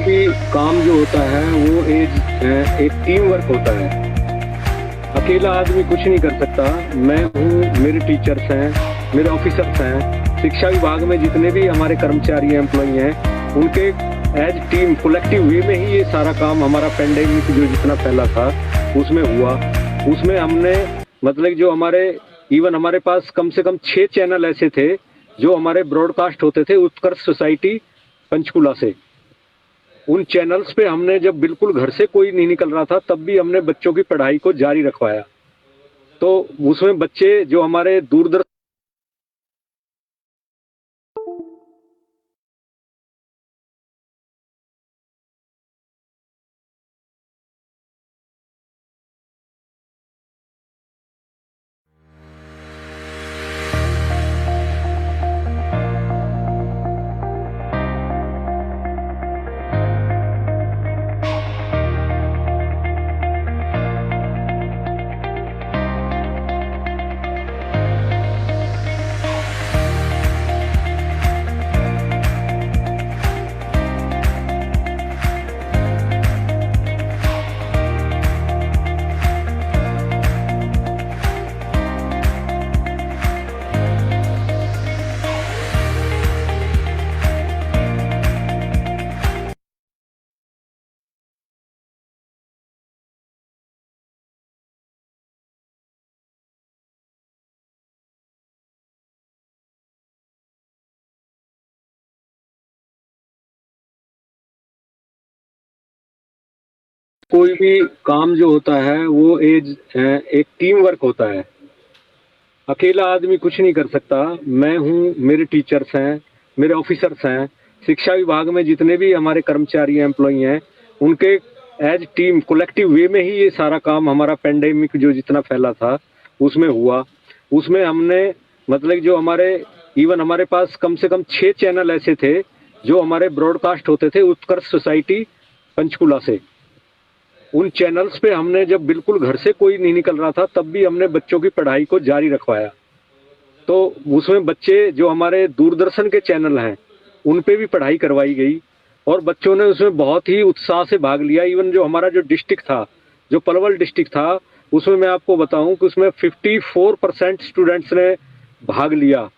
भी काम जो होता है वो एक टीम वर्क होता है। अकेला आदमी कुछ नहीं कर सकता। मैं हूँ, मेरे टीचर्स हैं, मेरे ऑफिसर्स हैं, शिक्षा विभाग में जितने भी हमारे कर्मचारी हैं, एम्प्लॉई हैं, उनके एज टीम कलेक्टिव वे में ही ये सारा काम हमारा पेंडेमिक जो जितना फैला था उसमें हुआ। उसमें हमने मतलब जो हमारे पास कम से कम 6 चैनल ऐसे थे जो हमारे ब्रॉडकास्ट होते थे उत्कर्ष सोसाइटी पंचकुला से। उन चैनल्स पे हमने जब बिल्कुल घर से कोई नहीं निकल रहा था तब भी हमने बच्चों की पढ़ाई को जारी रखवाया। तो उसमें बच्चे जो हमारे दूरदर्शन कोई भी काम जो होता है वो एक टीम वर्क होता है। अकेला आदमी कुछ नहीं कर सकता। मैं हूँ, मेरे टीचर्स हैं, मेरे ऑफिसर्स हैं, शिक्षा विभाग में जितने भी हमारे कर्मचारी एम्प्लॉई हैं, उनके एज टीम कलेक्टिव वे में ही ये सारा काम हमारा पेंडेमिक जो जितना फैला था उसमें हुआ। उसमें हमने मतलब जो हमारे पास कम से कम 6 चैनल ऐसे थे जो हमारे ब्रॉडकास्ट होते थे उत्कर्ष सोसाइटी पंचकुला से। उन चैनल्स पे हमने जब बिल्कुल घर से कोई नहीं निकल रहा था तब भी हमने बच्चों की पढ़ाई को जारी रखवाया। तो उसमें बच्चे जो हमारे दूरदर्शन के चैनल हैं उन पे भी पढ़ाई करवाई गई और बच्चों ने उसमें बहुत ही उत्साह से भाग लिया। इवन जो हमारा जो डिस्ट्रिक्ट था, जो पलवल डिस्ट्रिक्ट था, उसमें मैं आपको बताऊं कि उसमें 54% स्टूडेंट्स ने भाग लिया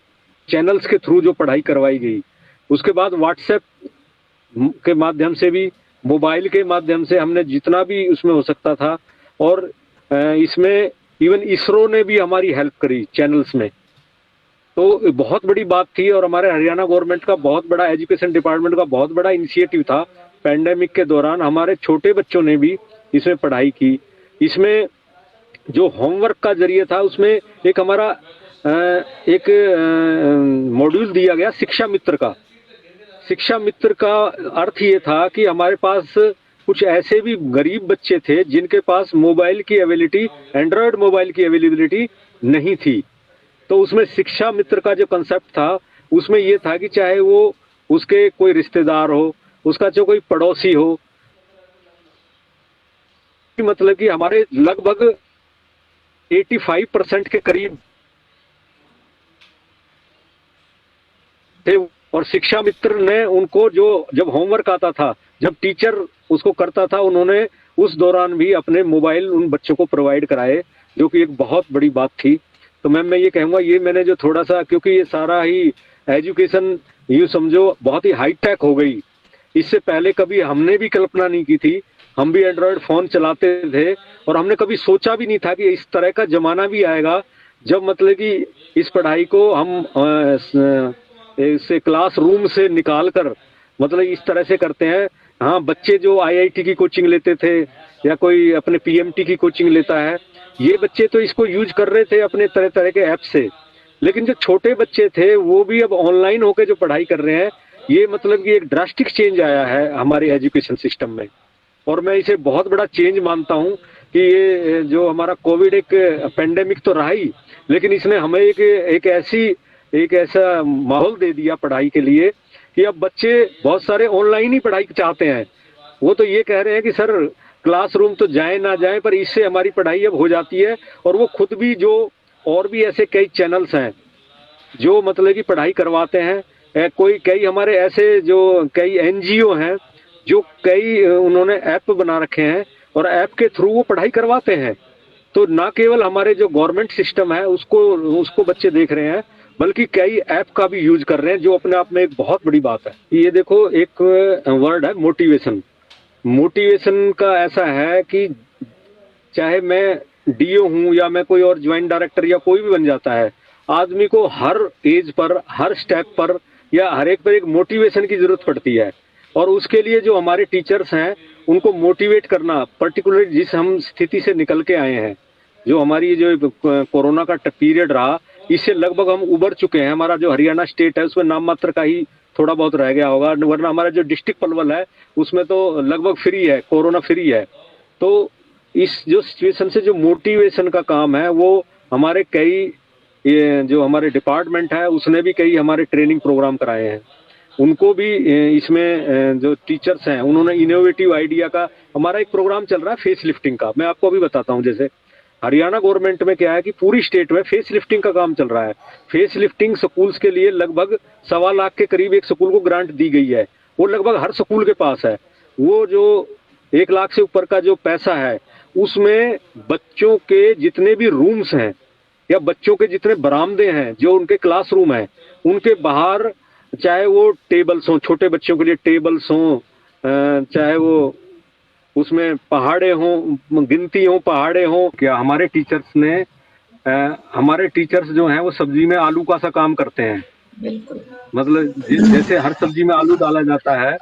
चैनल्स के थ्रू जो पढ़ाई करवाई गई। उसके बाद व्हाट्सएप के माध्यम से भी, मोबाइल के माध्यम से हमने जितना भी उसमें हो सकता था। और इसमें इवन इसरो ने भी हमारी हेल्प करी चैनल्स में। तो बहुत बड़ी बात थी और हमारे हरियाणा गवर्नमेंट का बहुत बड़ा, एजुकेशन डिपार्टमेंट का बहुत बड़ा इनिशिएटिव था। पैंडेमिक के दौरान हमारे छोटे बच्चों ने भी इसमें पढ़ाई की। इसमें जो होमवर्क का जरिए था उसमें एक हमारा एक मॉड्यूल दिया गया शिक्षा मित्र का। शिक्षा मित्र का अर्थ ये था कि हमारे पास कुछ ऐसे भी गरीब बच्चे थे जिनके पास मोबाइल की अवेलेबिलिटी, एंड्रॉयड मोबाइल की अवेलेबिलिटी नहीं थी। तो उसमें शिक्षा मित्र का जो कंसेप्ट था उसमें ये था कि चाहे वो उसके कोई रिश्तेदार हो, उसका जो कोई पड़ोसी हो, मतलब कि हमारे लगभग 85% के करीब थे। और शिक्षा मित्र ने उनको जो जब होमवर्क आता था, जब टीचर उसको करता था, उन्होंने उस दौरान भी अपने मोबाइल उन बच्चों को प्रोवाइड कराए, जो कि एक बहुत बड़ी बात थी। तो मैं ये कहूँगा, ये मैंने जो थोड़ा सा, क्योंकि ये सारा ही एजुकेशन यूँ समझो बहुत ही हाईटेक हो गई। इससे पहले कभी हमने भी कल्पना नहीं की थी। हम भी एंड्रॉयड फ़ोन चलाते थे और हमने कभी सोचा भी नहीं था कि इस तरह का ज़माना भी आएगा जब मतलब कि इस पढ़ाई को हम इसे क्लासरूम से निकालकर मतलब इस तरह से करते हैं। हाँ, बच्चे जो आईआईटी की कोचिंग लेते थे या कोई अपने पीएमटी की कोचिंग लेता है, ये बच्चे तो इसको यूज कर रहे थे अपने तरह तरह के ऐप से। लेकिन जो छोटे बच्चे थे वो भी अब ऑनलाइन होकर जो पढ़ाई कर रहे हैं, ये मतलब कि एक ड्रास्टिक चेंज आया है हमारे एजुकेशन सिस्टम में। और मैं इसे बहुत बड़ा चेंज मानता हूँ कि ये जो हमारा कोविड एक पेंडेमिक तो रहा ही, लेकिन इसने हमें एक ऐसा माहौल दे दिया पढ़ाई के लिए कि अब बच्चे बहुत सारे ऑनलाइन ही पढ़ाई चाहते हैं। वो तो ये कह रहे हैं कि सर क्लासरूम तो जाए ना जाए, पर इससे हमारी पढ़ाई अब हो जाती है। और वो खुद भी जो और भी ऐसे कई चैनल्स हैं जो मतलब कि पढ़ाई करवाते हैं, कई हमारे ऐसे जो कई एनजीओ हैं जो कई उन्होंने ऐप बना रखे हैं और ऐप के थ्रू वो पढ़ाई करवाते हैं। तो ना केवल हमारे जो गवर्नमेंट सिस्टम है उसको उसको बच्चे देख रहे हैं, बल्कि कई ऐप का भी यूज कर रहे हैं, जो अपने आप में एक बहुत बड़ी बात है। ये देखो, एक वर्ड है मोटिवेशन। मोटिवेशन का ऐसा है कि चाहे मैं डीओ हूं या मैं कोई और ज्वाइंट डायरेक्टर या कोई भी बन जाता है, आदमी को हर एज पर, हर स्टेप पर या हर एक पर एक मोटिवेशन की जरूरत पड़ती है। और उसके लिए जो हमारे टीचर्स हैं उनको मोटिवेट करना, पर्टिकुलर जिस हम स्थिति से निकल के आए हैं, जो हमारी जो कोरोना का पीरियड रहा, इससे लगभग हम उबर चुके हैं। हमारा जो हरियाणा स्टेट है उसमें नाम मात्र का ही थोड़ा बहुत रह गया होगा, वरना हमारा जो डिस्ट्रिक्ट पलवल है उसमें तो लगभग फ्री है, कोरोना फ्री है। तो इस जो सिचुएशन से जो मोटिवेशन का काम है वो हमारे कई, ये जो हमारे डिपार्टमेंट है उसने भी कई हमारे ट्रेनिंग प्रोग्राम कराए हैं। उनको भी इसमें जो टीचर्स हैं उन्होंने इनोवेटिव आइडिया का, हमारा एक प्रोग्राम चल रहा है फेस लिफ्टिंग का, मैं आपको अभी बताता हूँ। जैसे हरियाणा गवर्नमेंट में क्या है कि पूरी स्टेट में फेस लिफ्टिंग का काम चल रहा है। फेस लिफ्टिंग स्कूल्स के लिए लगभग 1.25 लाख के करीब एक स्कूल को ग्रांट दी गई है। वो लगभग हर स्कूल के पास है। वो जो 1 लाख से ऊपर का जो पैसा है उसमें बच्चों के जितने भी रूम्स हैं या बच्चों के जितने बरामदे हैं, जो उनके क्लासरूम हैं, उनके बाहर चाहे वो टेबल्स हों, छोटे बच्चों के लिए टेबल्स हों, चाहे वो उसमें पहाड़े हों, गिनती हो पहाड़े हों, क्या हमारे टीचर्स ने हमारे टीचर्स जो हैं वो सब्जी में आलू का सा काम करते हैं। मतलब जैसे हर सब्जी में आलू डाला जाता है,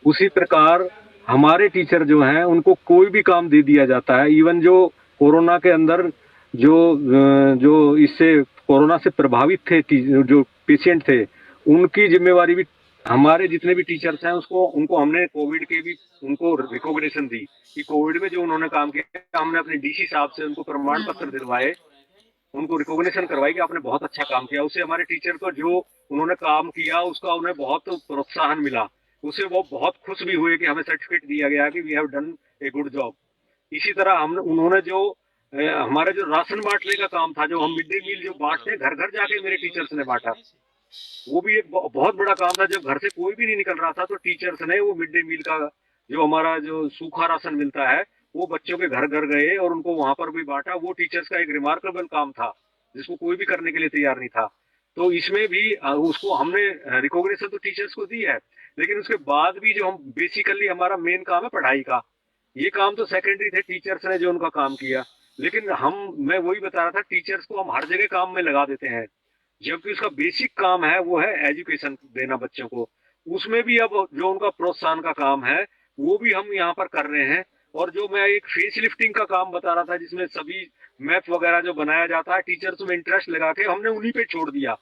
उसी प्रकार हमारे टीचर जो हैं उनको कोई भी काम दे दिया जाता है। इवन जो कोरोना के अंदर जो इससे कोरोना से प्रभावित थे, जो पेशेंट थे, उनकी जिम्मेवारी भी हमारे जितने भी टीचर्स हैं उसको उनको हमने कोविड के भी उनको रिकॉग्निशन दी कि कोविड में जो उन्होंने काम किया, हमने अपने डीसी साहब से उनको प्रमाण पत्र दिलवाए, उनको रिकॉग्निशन करवाई कि आपने बहुत अच्छा काम किया। उससे हमारे टीचर को जो उन्होंने काम किया उसका उन्हें बहुत प्रोत्साहन मिला। उससे वो बहुत खुश भी हुए कि हमें सर्टिफिकेट दिया गया कि we have done a good job. इसी तरह हमने उन्होंने जो हमारे जो राशन बांटने का काम था, जो हम मिड डे मील जो बांटते हैं, घर घर जाके मेरे टीचर्स ने बांटा, वो भी एक बहुत बड़ा काम था। जब घर से कोई भी नहीं निकल रहा था तो टीचर्स ने वो मिड डे मील का जो हमारा जो सूखा राशन मिलता है वो बच्चों के घर घर गए और उनको वहां पर भी बांटा। वो टीचर्स का एक रिमार्केबल काम था जिसको कोई भी करने के लिए तैयार नहीं था। तो इसमें भी उसको हमने रिकॉग्निशन तो टीचर्स को दी है, लेकिन उसके बाद भी जो हम बेसिकली हमारा मेन काम है पढ़ाई का, ये काम तो सेकेंडरी थे टीचर्स ने जो उनका काम किया। लेकिन मैं वही बता रहा था, टीचर्स को हम हर जगह काम में लगा देते हैं, जबकि उसका बेसिक काम है वो है एजुकेशन देना बच्चों को। उसमें भी अब जो उनका प्रोत्साहन का काम है वो भी हम यहाँ पर कर रहे हैं। और जो मैं एक फेस लिफ्टिंग का काम बता रहा था जिसमें सभी मैप वगैरह जो बनाया जाता है, टीचर्स में इंटरेस्ट लगा के हमने उन्हीं पे छोड़ दिया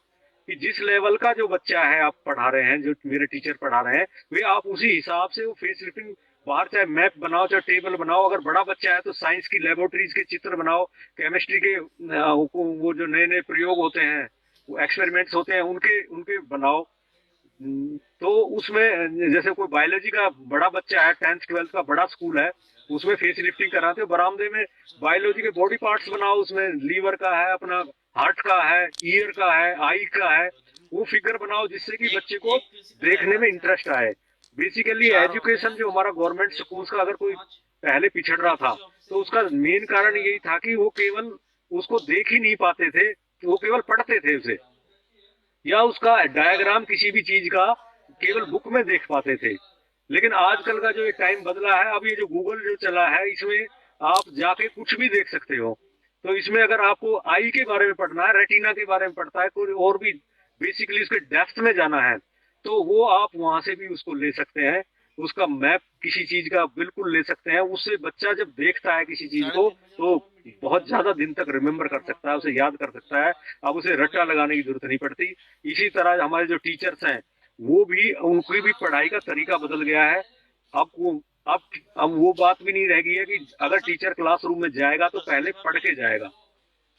कि जिस लेवल का जो बच्चा है आप पढ़ा रहे हैं, जो मेरे टीचर पढ़ा रहे हैं, वे आप उसी हिसाब से वो फेस लिफ्टिंग बाहर चाहे मैप बनाओ चाहे टेबल बनाओ। अगर बड़ा बच्चा है तो साइंस की लेबोरेटरीज के चित्र बनाओ, केमिस्ट्री के वो जो नए नए प्रयोग होते हैं, वो एक्सपेरिमेंट्स होते हैं, उनके उनके बनाओ। तो उसमें जैसे कोई बायोलॉजी का बड़ा बच्चा है, 10th 12th का बड़ा स्कूल है, उसमें फेस लिफ्टिंग कराते हो, बरामदे में बायोलॉजी के बॉडी पार्ट्स बनाओ, उसमें लीवर का है, अपना हार्ट का है, ईयर का है, आई का है, वो फिगर बनाओ जिससे कि बच्चे को देखने में इंटरेस्ट आए। बेसिकली एजुकेशन जो हमारा गवर्नमेंट स्कूल्स का अगर कोई पहले पिछड़ रहा था तो उसका मेन कारण यही था कि वो केवल उसको देख ही नहीं पाते थे, वो केवल पढ़ते थे उसे, या उसका डायग्राम किसी भी चीज का केवल बुक में देख पाते थे। लेकिन आजकल का जो ये टाइम बदला है, अब ये जो गूगल जो चला है, इसमें आप जाके कुछ भी देख सकते हो। तो इसमें अगर आपको आई के बारे में पढ़ना है, रेटिना के बारे में पढ़ता है, कोई और भी बेसिकली उसके डेप्थ में जाना है, तो वो आप वहां से भी उसको ले सकते हैं। उसका मैप किसी चीज का बिल्कुल ले सकते हैं। उससे बच्चा जब देखता है किसी चीज को तो बहुत ज्यादा दिन तक रिमेम्बर कर सकता है, उसे याद कर सकता है। अब उसे रट्टा लगाने की जरूरत नहीं पड़ती। इसी तरह हमारे जो टीचर्स हैं वो भी, उनकी भी पढ़ाई का तरीका बदल गया है। अब वो अब अब वो बात भी नहीं रह गई है कि अगर टीचर क्लासरूम में जाएगा तो पहले पढ़ के जाएगा।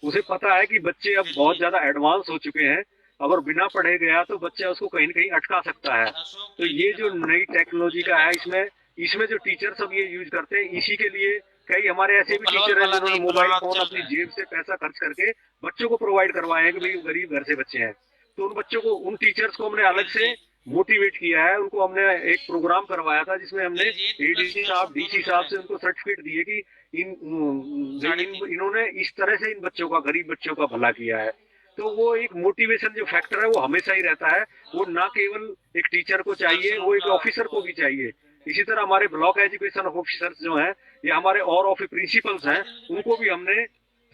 उसे पता है कि बच्चे अब बहुत ज्यादा एडवांस हो चुके हैं, अगर बिना पढ़े गया तो बच्चा उसको कहीं न कहीं अटका सकता है। तो ये जो नई टेक्नोलॉजी का है, इसमें इसमें जो टीचर सब ये यूज करते हैं, इसी के लिए कई हमारे ऐसे भी टीचर हैं जिन्होंने मोबाइल फोन अपनी जेब से पैसा खर्च करके बच्चों को प्रोवाइड करवाए हैं कि भाई गरीब घर से बच्चे हैं, तो उन बच्चों को, उन टीचर्स को हमने अलग से मोटिवेट किया है। उनको हमने एक प्रोग्राम करवाया था जिसमें हमने एडीसी साहब, डीसी साहब से उनको सर्टिफिकेट दिए कि इन्होंने इस तरह से इन बच्चों का, गरीब बच्चों का भला किया है। तो वो एक मोटिवेशन जो फैक्टर है वो हमेशा ही रहता है। वो ना केवल एक टीचर को चाहिए, वो एक ऑफिसर को भी चाहिए। इसी तरह हमारे ब्लॉक एजुकेशन ऑफिसर्स जो हैं या हमारे और ऑफिस प्रिंसिपल्स हैं, उनको भी हमने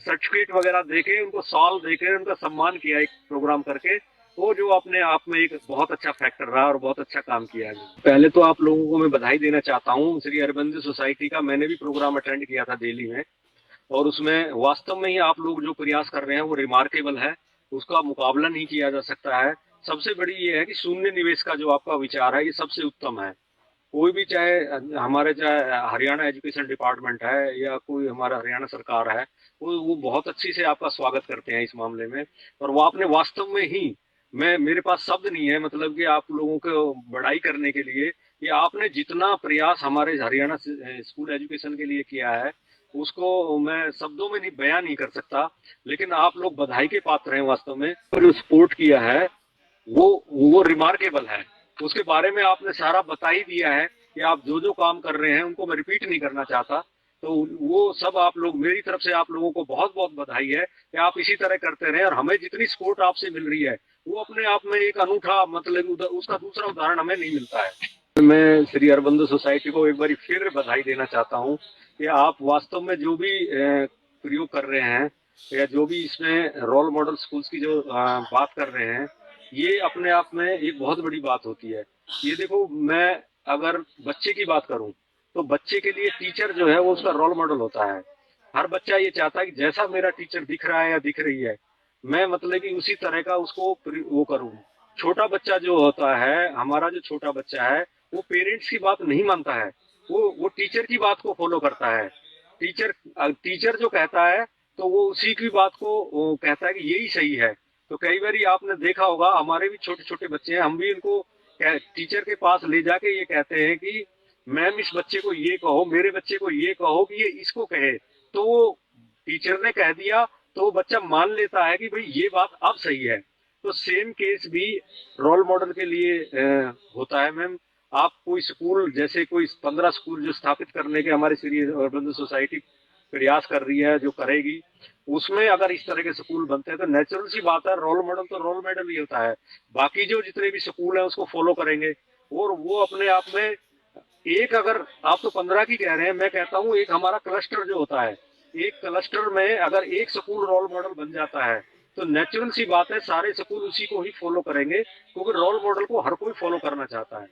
सर्टिफिकेट वगैरह देके, उनको सॉल देके उनका सम्मान किया एक प्रोग्राम करके। वो जो अपने आप में एक बहुत अच्छा फैक्टर रहा और बहुत अच्छा काम किया है। पहले तो आप लोगों को मैं बधाई देना चाहता हूँ। श्री अरविंद सोसाइटी का मैंने भी प्रोग्राम अटेंड किया था दिल्ली में, और उसमें वास्तव में ही आप लोग जो प्रयास कर रहे हैं वो रिमार्केबल है। उसका मुकाबला नहीं किया जा सकता है। सबसे बड़ी ये है कि शून्य निवेश का जो आपका विचार है ये सबसे उत्तम है। कोई भी, चाहे हमारे, चाहे हरियाणा एजुकेशन डिपार्टमेंट है या कोई हमारा हरियाणा सरकार है, वो बहुत अच्छी से आपका स्वागत करते हैं इस मामले में। और वो आपने वास्तव में ही, मैं, मेरे पास शब्द नहीं है मतलब कि आप लोगों को बड़ाई करने के लिए कि आपने जितना प्रयास हमारे हरियाणा स्कूल एजुकेशन के लिए किया है उसको मैं शब्दों में नहीं, बयान नहीं कर सकता। लेकिन आप लोग बधाई के पात्र हैं वास्तव में। जो सपोर्ट किया है वो रिमार्केबल है। उसके बारे में आपने सारा बता ही दिया है कि आप जो जो काम कर रहे हैं उनको मैं रिपीट नहीं करना चाहता। तो वो सब आप लोग, मेरी तरफ से आप लोगों को बहुत बहुत बधाई है कि आप इसी तरह करते रहे। और हमें जितनी सपोर्ट आपसे मिल रही है वो अपने आप में एक अनूठा, मतलब उसका दूसरा उदाहरण हमें नहीं मिलता है। मैं श्री अरबिंदो सोसाइटी को एक बार फिर बधाई देना चाहता हूँ कि आप वास्तव में जो भी प्रयोग कर रहे हैं या जो भी इसमें रोल मॉडल स्कूल्स की जो बात कर रहे हैं, ये अपने आप में एक बहुत बड़ी बात होती है। ये देखो, मैं अगर बच्चे की बात करूं तो बच्चे के लिए टीचर जो है वो उसका रोल मॉडल होता है। हर बच्चा ये चाहता है कि जैसा मेरा टीचर दिख रहा है या दिख रही है, मैं मतलब कि उसी तरह का उसको वो करूं। छोटा बच्चा जो होता है, हमारा जो छोटा बच्चा है, वो पेरेंट्स की बात नहीं मानता है। वो टीचर की बात को फॉलो करता है। टीचर टीचर जो कहता है तो वो उसी की बात को वो कहता है कि यही सही है। तो कई बार आपने देखा होगा, हमारे भी छोटे छोटे बच्चे हैं, हम भी इनको टीचर के पास ले जाके ये कहते हैं कि मैम इस बच्चे को ये कहो, मेरे बच्चे को ये कहो कि ये इसको कहे। तो वो टीचर ने कह दिया तो वो बच्चा मान लेता है कि भाई ये बात अब सही है। तो सेम केस भी रोल मॉडल के लिए होता है मैम। आप कोई स्कूल, जैसे कोई 15 स्कूल जो स्थापित करने के हमारी श्री अरविंद सोसाइटी प्रयास कर रही है, जो करेगी, उसमें अगर इस तरह के स्कूल बनते हैं तो नेचुरल सी बात है, रोल मॉडल तो रोल मॉडल ही होता है। बाकी जो जितने भी स्कूल हैं उसको फॉलो करेंगे। और वो अपने आप में एक, अगर आप तो 15 की कह रहे हैं, मैं कहता हूँ एक हमारा क्लस्टर जो होता है, एक क्लस्टर में अगर एक स्कूल रोल मॉडल बन जाता है तो नेचुरल सी बात है सारे स्कूल उसी को ही फॉलो करेंगे, क्योंकि रोल मॉडल को हर कोई फॉलो करना चाहता है।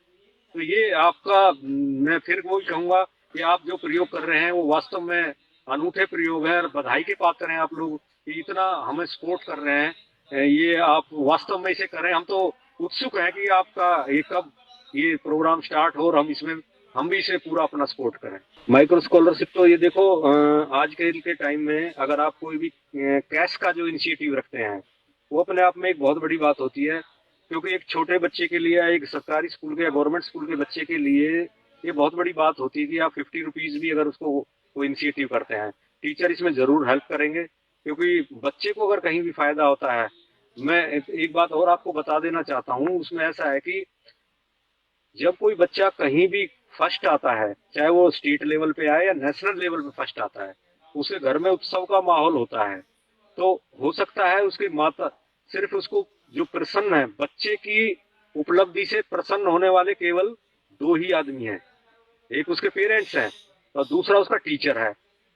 तो ये आपका, मैं फिर वही कहूंगा कि आप जो प्रयोग कर रहे हैं वो वास्तव में अनूठे प्रयोग है और बधाई के पात्र हैं आप लोग कि इतना हमें सपोर्ट कर रहे हैं। ये आप वास्तव में इसे करें। हम तो उत्सुक हैं कि आपका ये कब ये प्रोग्राम स्टार्ट हो और हम भी इसे पूरा अपना सपोर्ट करें। माइक्रो स्कॉलरशिप तो ये देखो, आज के टाइम में अगर आप कोई भी कैश का जो इनिशिएटिव रखते हैं वो अपने आप में एक बहुत बड़ी बात होती है। क्योंकि एक छोटे बच्चे के लिए, एक सरकारी स्कूल के या गवर्नमेंट स्कूल के बच्चे के लिए ये बहुत बड़ी बात होती है कि आप 50 रुपीज भी अगर उसको वो इनिशिएटिव करते हैं, टीचर इसमें जरूर हेल्प करेंगे, क्योंकि बच्चे को अगर कहीं भी फायदा होता है। मैं एक बात और आपको बता देना चाहता हूँ, उसमें ऐसा है कि जब कोई बच्चा कहीं भी फर्स्ट आता है, चाहे वो स्टेट लेवल पे आए या नेशनल लेवल पे फर्स्ट आता है, उसके घर में उत्सव का माहौल होता है। तो हो सकता है उसकी माता, सिर्फ उसको जो प्रसन्न है, बच्चे की उपलब्धि से प्रसन्न होने वाले केवल दो ही आदमी हैं। एक उसके पेरेंट्स हैं और दूसरा उसका टीचर है।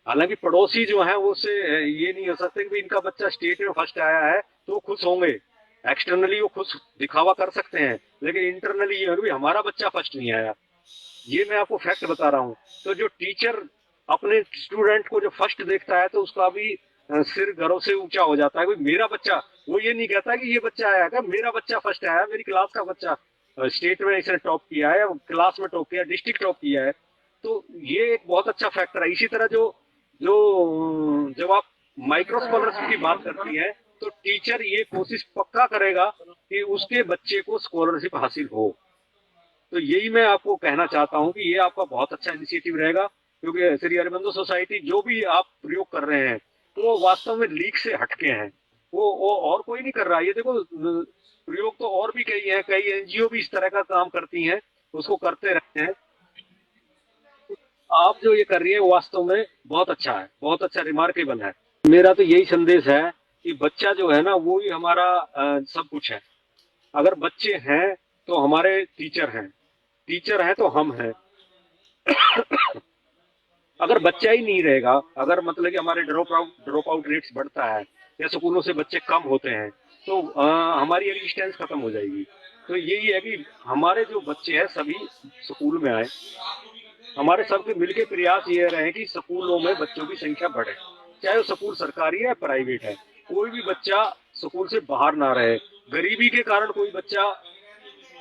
हालांकि पड़ोसी जो है वो उससे ये नहीं हो सकते कि इनका बच्चा स्टेट में फर्स्ट आया है तो खुश होंगे। एक्सटर्नली वो खुश दिखावा कर सकते हैं, लेकिन इंटरनली ये है कि हमारा बच्चा फर्स्ट नहीं आया। ये मैं आपको फैक्ट बता रहा हूँ। तो जो टीचर अपने स्टूडेंट को जो फर्स्ट देखता है तो उसका भी सिर गर्व से ऊंचा हो जाता है, भाई मेरा बच्चा। वो ये नहीं कहता कि ये बच्चा आया क्या, मेरा बच्चा फर्स्ट आया, मेरी क्लास का बच्चा स्टेट में इसने टॉप किया है, क्लास में टॉप किया, डिस्ट्रिक्ट टॉप किया है। तो ये एक बहुत अच्छा फैक्टर है। इसी तरह जो जो जब आप माइक्रो स्कॉलरशिप की बात करती है तो टीचर ये कोशिश पक्का करेगा कि उसके बच्चे को स्कॉलरशिप हासिल हो। तो यही मैं आपको कहना चाहता हूँ कि ये आपका बहुत अच्छा इनिशिएटिव रहेगा, क्योंकि श्री अरबिंदो सोसाइटी जो भी आप प्रयोग कर रहे हैं वो वास्तव में लीक से हटके हैं। वो और कोई नहीं कर रहा। ये देखो, प्रयोग तो और भी कई हैं, कई एनजीओ भी इस तरह का काम करती हैं, उसको करते रहते हैं। आप जो ये कर रही है वास्तव में बहुत अच्छा है, बहुत अच्छा, रिमार्केबल है। मेरा तो यही संदेश है कि बच्चा जो है ना वो ही हमारा सब कुछ है। अगर बच्चे हैं तो हमारे टीचर हैं, टीचर हैं तो हम हैं। अगर बच्चा ही नहीं रहेगा, अगर मतलब कि हमारे ड्रॉप आउट रेट्स बढ़ता है या स्कूलों से बच्चे कम होते हैं तो हमारी एग्जिस्टेंस खत्म हो जाएगी। तो यही है कि हमारे जो बच्चे हैं सभी स्कूल में आए, हमारे सबके मिलके प्रयास ये रहे कि स्कूलों में बच्चों की संख्या बढ़े, चाहे वो स्कूल सरकारी है या प्राइवेट है। कोई भी बच्चा स्कूल से बाहर ना रहे, गरीबी के कारण कोई बच्चा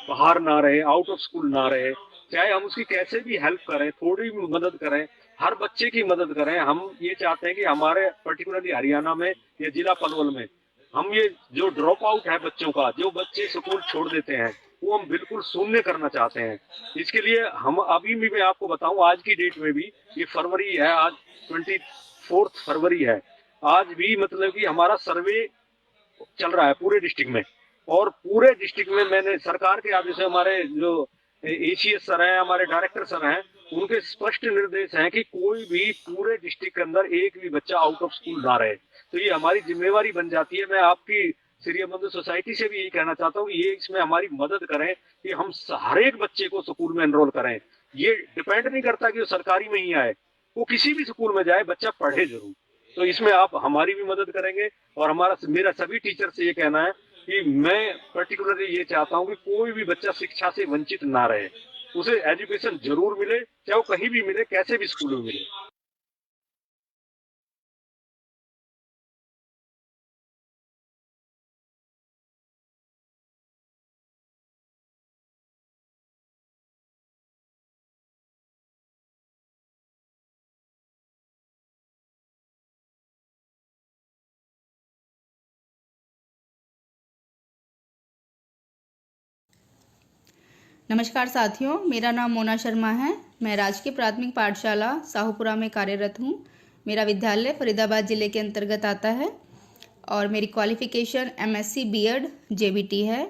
बाहर ना रहे, आउट ऑफ स्कूल ना रहे। चाहे हम उसकी कैसे भी हेल्प करें, थोड़ी भी मदद करें, हर बच्चे की मदद करें। हम ये चाहते हैं कि हमारे पर्टिकुलरली हरियाणा में या जिला पलवल में हम ये जो ड्रॉप आउट है बच्चों का, जो बच्चे स्कूल छोड़ देते हैं, वो हम बिल्कुल शून्य करना चाहते हैं। इसके लिए हम अभी भी, मैं आपको बताऊं, आज की डेट में भी, ये फरवरी है आज, 24 फरवरी है, आज भी मतलब कि हमारा सर्वे चल रहा है पूरे डिस्ट्रिक्ट में। और पूरे डिस्ट्रिक्ट में मैंने सरकार के आदेश से, हमारे जो एसीएस सर हैं, हमारे डायरेक्टर सर हैं, उनके स्पष्ट निर्देश हैं कि कोई भी पूरे डिस्ट्रिक्ट के अंदर एक भी बच्चा आउट ऑफ स्कूल ना रहे। तो ये हमारी जिम्मेवारी बन जाती है। मैं आपकी श्री बंधु सोसाइटी से भी यही कहना चाहता हूँ कि ये इसमें हमारी मदद करें कि हम हर एक बच्चे को स्कूल में एनरोल करें। ये डिपेंड नहीं करता कि वो सरकारी में ही आए, वो किसी भी स्कूल में जाए, बच्चा पढ़े जरूर। तो इसमें आप हमारी भी मदद करेंगे। और मेरा सभी टीचर से ये कहना है कि मैं पर्टिकुलरली ये चाहता हूँ कि कोई भी बच्चा शिक्षा से वंचित ना रहे, उसे एजुकेशन जरूर मिले, चाहे वो कहीं भी मिले, कैसे भी स्कूल में मिले। नमस्कार साथियों, मेरा नाम मोना शर्मा है। मैं राजकीय प्राथमिक पाठशाला साहूपुरा में कार्यरत हूँ। मेरा विद्यालय फरीदाबाद ज़िले के अंतर्गत आता है और मेरी क्वालिफ़िकेशन एमएससी बीएड जेबीटी है।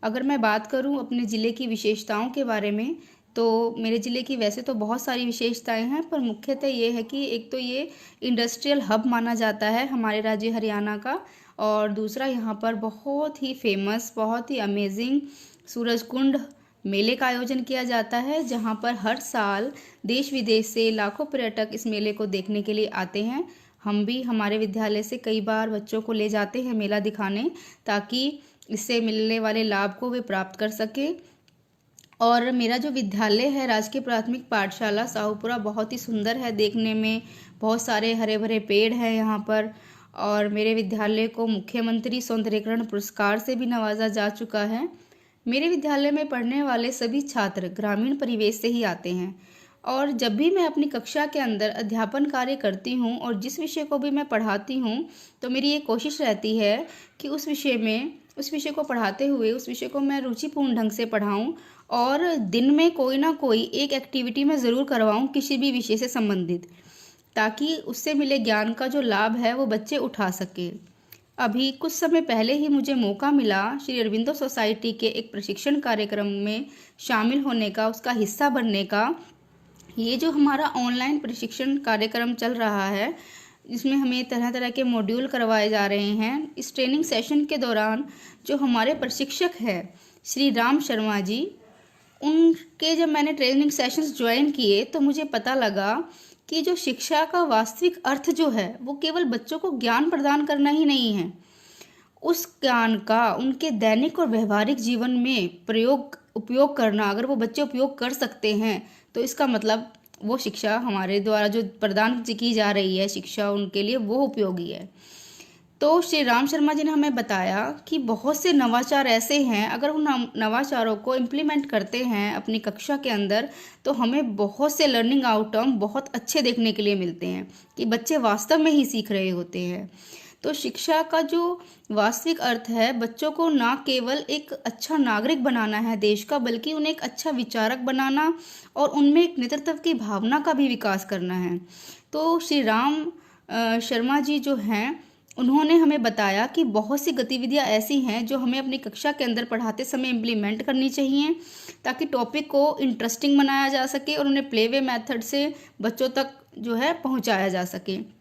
अगर मैं बात करूँ अपने ज़िले की विशेषताओं के बारे में, तो मेरे ज़िले की वैसे तो बहुत सारी विशेषताएं हैं, पर मुख्यतः ये है कि एक तो ये इंडस्ट्रियल हब माना जाता है हमारे राज्य हरियाणा का, और दूसरा यहाँ पर बहुत ही फेमस, बहुत ही अमेजिंग सूरजकुंड मेले का आयोजन किया जाता है, जहाँ पर हर साल देश विदेश से लाखों पर्यटक इस मेले को देखने के लिए आते हैं। हम भी हमारे विद्यालय से कई बार बच्चों को ले जाते हैं मेला दिखाने, ताकि इससे मिलने वाले लाभ को वे प्राप्त कर सकें। और मेरा जो विद्यालय है राजकीय प्राथमिक पाठशाला साहूपुरा, बहुत ही सुंदर है देखने में, बहुत सारे हरे भरे पेड़ हैं यहाँ पर। और मेरे विद्यालय को मुख्यमंत्री सौंदर्यीकरण पुरस्कार से भी नवाजा जा चुका है। मेरे विद्यालय में पढ़ने वाले सभी छात्र ग्रामीण परिवेश से ही आते हैं, और जब भी मैं अपनी कक्षा के अंदर अध्यापन कार्य करती हूँ और जिस विषय को भी मैं पढ़ाती हूँ, तो मेरी ये कोशिश रहती है कि उस विषय को पढ़ाते हुए उस विषय को मैं रुचिपूर्ण ढंग से पढ़ाऊँ, और दिन में कोई ना कोई एक एक्टिविटी मैं ज़रूर करवाऊँ किसी भी विषय से संबंधित, ताकि उससे मिले ज्ञान का जो लाभ है वो बच्चे उठा सके। अभी कुछ समय पहले ही मुझे मौका मिला श्री अरविंदो सोसाइटी के एक प्रशिक्षण कार्यक्रम में शामिल होने का, उसका हिस्सा बनने का। ये जो हमारा ऑनलाइन प्रशिक्षण कार्यक्रम चल रहा है, इसमें हमें तरह तरह के मॉड्यूल करवाए जा रहे हैं। इस ट्रेनिंग सेशन के दौरान जो हमारे प्रशिक्षक हैं श्री राम शर्मा जी, उनके जब मैंने ट्रेनिंग सेशंस ज्वाइन किए तो मुझे पता लगा कि जो शिक्षा का वास्तविक अर्थ जो है वो केवल बच्चों को ज्ञान प्रदान करना ही नहीं है, उस ज्ञान का उनके दैनिक और व्यवहारिक जीवन में उपयोग करना। अगर वो बच्चे उपयोग कर सकते हैं तो इसका मतलब वो शिक्षा हमारे द्वारा जो प्रदान की जा रही है शिक्षा उनके लिए वो उपयोगी है। तो श्री राम शर्मा जी ने हमें बताया कि बहुत से नवाचार ऐसे हैं, अगर उन नवाचारों को इम्प्लीमेंट करते हैं अपनी कक्षा के अंदर, तो हमें बहुत से लर्निंग आउटकम बहुत अच्छे देखने के लिए मिलते हैं कि बच्चे वास्तव में ही सीख रहे होते हैं। तो शिक्षा का जो वास्तविक अर्थ है, बच्चों को ना केवल एक अच्छा नागरिक बनाना है देश का, बल्कि उन्हें एक अच्छा विचारक बनाना और उनमें एक नेतृत्व की भावना का भी विकास करना है। तो श्री राम शर्मा जी जो हैं, उन्होंने हमें बताया कि बहुत सी गतिविधियां ऐसी हैं जो हमें अपनी कक्षा के अंदर पढ़ाते समय इम्प्लीमेंट करनी चाहिए ताकि टॉपिक को इंटरेस्टिंग बनाया जा सके और उन्हें प्ले वे मेथड से बच्चों तक जो है पहुंचाया जा सके।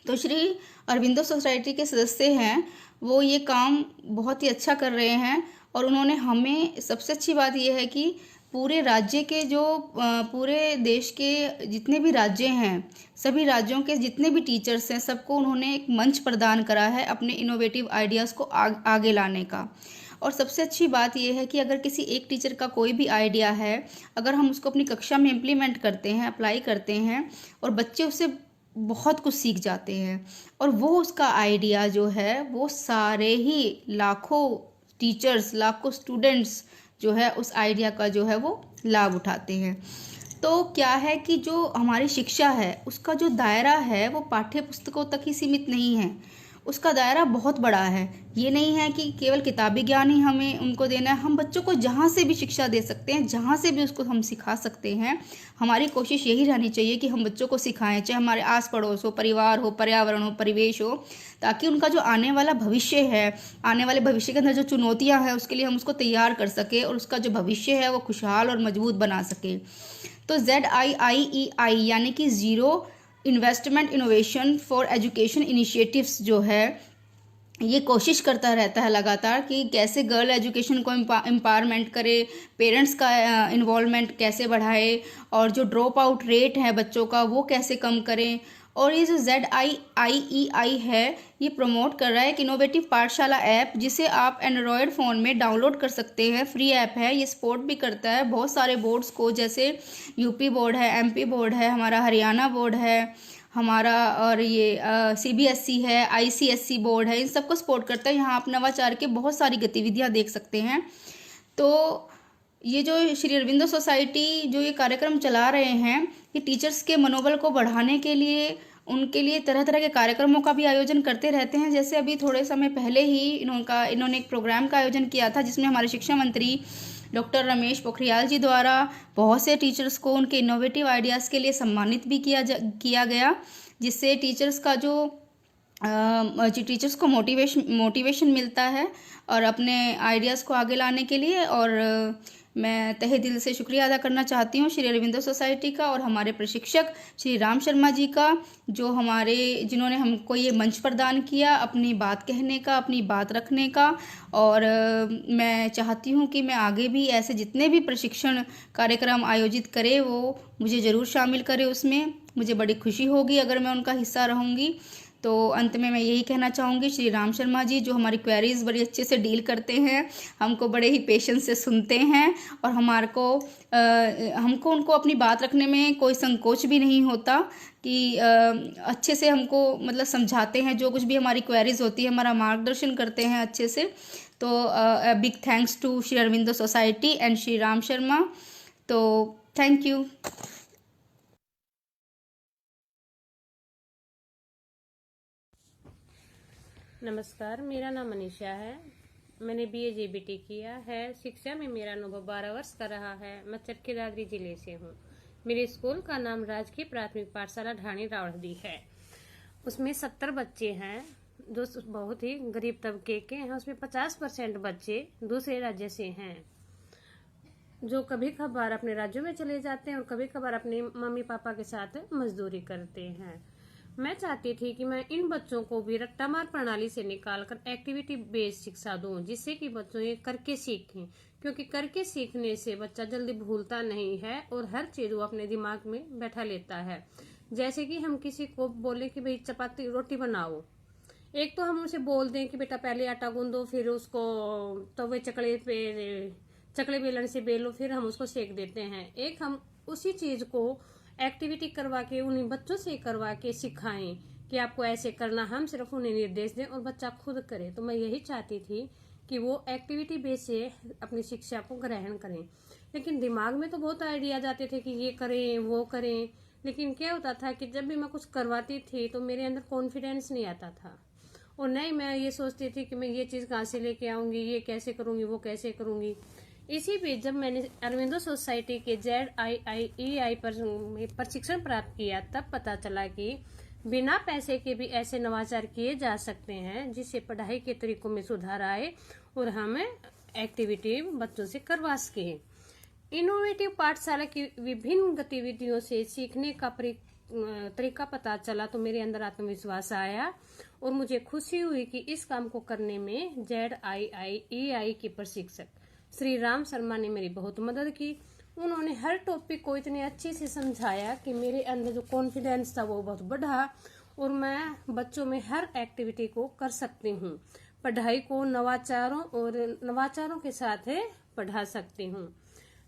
तो श्री अरविंदो सोसाइटी के सदस्य हैं वो ये काम बहुत ही अच्छा कर रहे हैं और उन्होंने हमें, सबसे अच्छी बात यह है कि पूरे राज्य के जो पूरे देश के जितने भी राज्य हैं, सभी राज्यों के जितने भी टीचर्स हैं, सबको उन्होंने एक मंच प्रदान करा है अपने इनोवेटिव आइडियाज़ को आगे लाने का। और सबसे अच्छी बात यह है कि अगर किसी एक टीचर का कोई भी आइडिया है, अगर हम उसको अपनी कक्षा में इम्प्लीमेंट करते हैं, अप्लाई करते हैं और बच्चे उससे बहुत कुछ सीख जाते हैं और वो उसका आइडिया जो है वो सारे ही लाखों टीचर्स, लाखों स्टूडेंट्स जो है उस आइडिया का जो है वो लाभ उठाते हैं। तो क्या है कि जो हमारी शिक्षा है उसका जो दायरा है वो पाठ्य पुस्तकों तक ही सीमित नहीं है, उसका दायरा बहुत बड़ा है। ये नहीं है कि केवल किताबी ज्ञान ही हमें उनको देना है, हम बच्चों को जहाँ से भी शिक्षा दे सकते हैं, जहाँ से भी उसको हम सिखा सकते हैं। हमारी कोशिश यही रहनी चाहिए कि हम बच्चों को सिखाएं, चाहे हमारे आस पड़ोस हो, परिवार हो, पर्यावरण हो, परिवेश हो, ताकि उनका जो आने वाला भविष्य है, आने वाले भविष्य के अंदर जो चुनौतियाँ हैं उसके लिए हम उसको तैयार कर सके और उसका जो भविष्य है वो खुशहाल और मजबूत बना सके। तो ZIIEI यानी कि zero investment innovation for education initiatives जो है ये कोशिश करता रहता है लगातार कि कैसे गर्ल एजुकेशन को एम्पावरमेंट करे, पेरेंट्स का इन्वॉल्वमेंट कैसे बढ़ाए और जो ड्रॉप आउट रेट है बच्चों का वो कैसे कम करें। और ये जो ZIIEI है ये प्रमोट कर रहा है एक इनोवेटिव पाठशाला ऐप जिसे आप एंड्रॉयड फ़ोन में डाउनलोड कर सकते हैं, फ्री ऐप है। ये सपोर्ट भी करता है बहुत सारे बोर्ड्स को, जैसे यूपी बोर्ड है, MP बोर्ड है, हमारा हरियाणा बोर्ड है हमारा, और ये CBSE है, ICSE बोर्ड है, इन सबको सपोर्ट करता है। यहाँ आप नवाचार के बहुत सारी गतिविधियाँ देख सकते हैं। तो ये जो श्री अरविंदो सोसाइटी जो ये कार्यक्रम चला रहे हैं ये टीचर्स के मनोबल को बढ़ाने के लिए, उनके लिए तरह तरह के कार्यक्रमों का भी आयोजन करते रहते हैं। जैसे अभी थोड़े समय पहले ही इन्होंने एक प्रोग्राम का आयोजन किया था जिसमें हमारे शिक्षा मंत्री डॉक्टर रमेश पोखरियाल जी द्वारा बहुत से टीचर्स को उनके इनोवेटिव आइडियाज़ के लिए सम्मानित भी किया गया, जिससे टीचर्स का जो टीचर्स को मोटिवेशन मिलता है और अपने आइडियाज़ को आगे लाने के लिए। और मैं तहे दिल से शुक्रिया अदा करना चाहती हूँ श्री अरविंदो सोसाइटी का और हमारे प्रशिक्षक श्री राम शर्मा जी का, जिन्होंने हमको ये मंच प्रदान किया अपनी बात कहने का, अपनी बात रखने का। और मैं चाहती हूँ कि मैं आगे भी ऐसे जितने भी प्रशिक्षण कार्यक्रम आयोजित करे वो मुझे ज़रूर शामिल करे उसमें। मुझे बड़ी खुशी होगी अगर मैं उनका हिस्सा रहूँगी। तो अंत में मैं यही कहना चाहूँगी, श्री राम शर्मा जी जो हमारी क्वेरीज बड़ी अच्छे से डील करते हैं, हमको बड़े ही पेशेंस से सुनते हैं और हमको उनको अपनी बात रखने में कोई संकोच भी नहीं होता कि अच्छे से हमको मतलब समझाते हैं, जो कुछ भी हमारी क्वेरीज होती है हमारा मार्गदर्शन करते हैं अच्छे से। तो big thanks to Shri Aurobindo society and Shri Ram Sharma. तो थैंक यू। नमस्कार, मेरा नाम मनीषा है। मैंने BA JBT किया है। शिक्षा में मेरा अनुभव 12 वर्ष का रहा है। मैं चरखी दादरी जिले से हूँ। मेरे स्कूल का नाम राजकीय प्राथमिक पाठशाला ढाणी रावड़दी है। उसमें 70 बच्चे हैं जो बहुत ही गरीब तबके के हैं। उसमें 50% बच्चे दूसरे राज्य से हैं जो कभी कभार अपने राज्यों में चले जाते हैं और कभी कभार अपने मम्मी पापा के साथ मजदूरी करते हैं। मैं चाहती थी कि मैं इन बच्चों को भी रट्टामार प्रणाली से निकालकर एक्टिविटी बेस्ड शिक्षा दूं, जिससे कि बच्चों ये करके सीखें, क्योंकि करके सीखने से बच्चा जल्दी भूलता नहीं है और हर चीज वो अपने दिमाग में बैठा लेता है। जैसे कि हम किसी को बोले कि भाई चपाती रोटी बनाओ, एक तो हम उसे बोल दें कि बेटा पहले आटा गूंदो, फिर उसको तवे चकले बेलन से बेलो, फिर हम उसको सेक देते हैं। एक हम उसी चीज को एक्टिविटी करवा के उन्हीं बच्चों से करवा के सिखाएं कि आपको ऐसे करना, हम सिर्फ उन्हें निर्देश दें और बच्चा खुद करे। तो मैं यही चाहती थी कि वो एक्टिविटी बेस से अपनी शिक्षा को ग्रहण करें। लेकिन दिमाग में तो बहुत आइडिया जाते थे कि ये करें वो करें, लेकिन क्या होता था कि जब भी मैं कुछ करवाती थी तो मेरे अंदर कॉन्फिडेंस नहीं आता था और नहीं मैं ये सोचती थी कि मैं ये चीज कहाँ से लेके आऊंगी, ये कैसे करूंगी, वो कैसे करूंगी। इसी बीच जब मैंने अरविंदो सोसाइटी के ZIIEI पर प्रशिक्षण प्राप्त किया तब पता चला कि बिना पैसे के भी ऐसे नवाचार किए जा सकते हैं जिससे पढ़ाई के तरीकों में सुधार आए और हमें एक्टिविटी बच्चों से करवा सके। इनोवेटिव पाठशाला की विभिन्न गतिविधियों से सीखने का तरीका पता चला तो मेरे अंदर आत्मविश्वास आया और मुझे खुशी हुई कि इस काम को करने में ZIIEI के प्रशिक्षक श्री राम शर्मा ने मेरी बहुत मदद की। उन्होंने हर टॉपिक को इतने अच्छे से समझाया कि मेरे अंदर जो कॉन्फिडेंस था वो बहुत बढ़ा और मैं बच्चों में हर एक्टिविटी को कर सकती हूँ। पढ़ाई को नवाचारों के साथ पढ़ा सकती हूँ।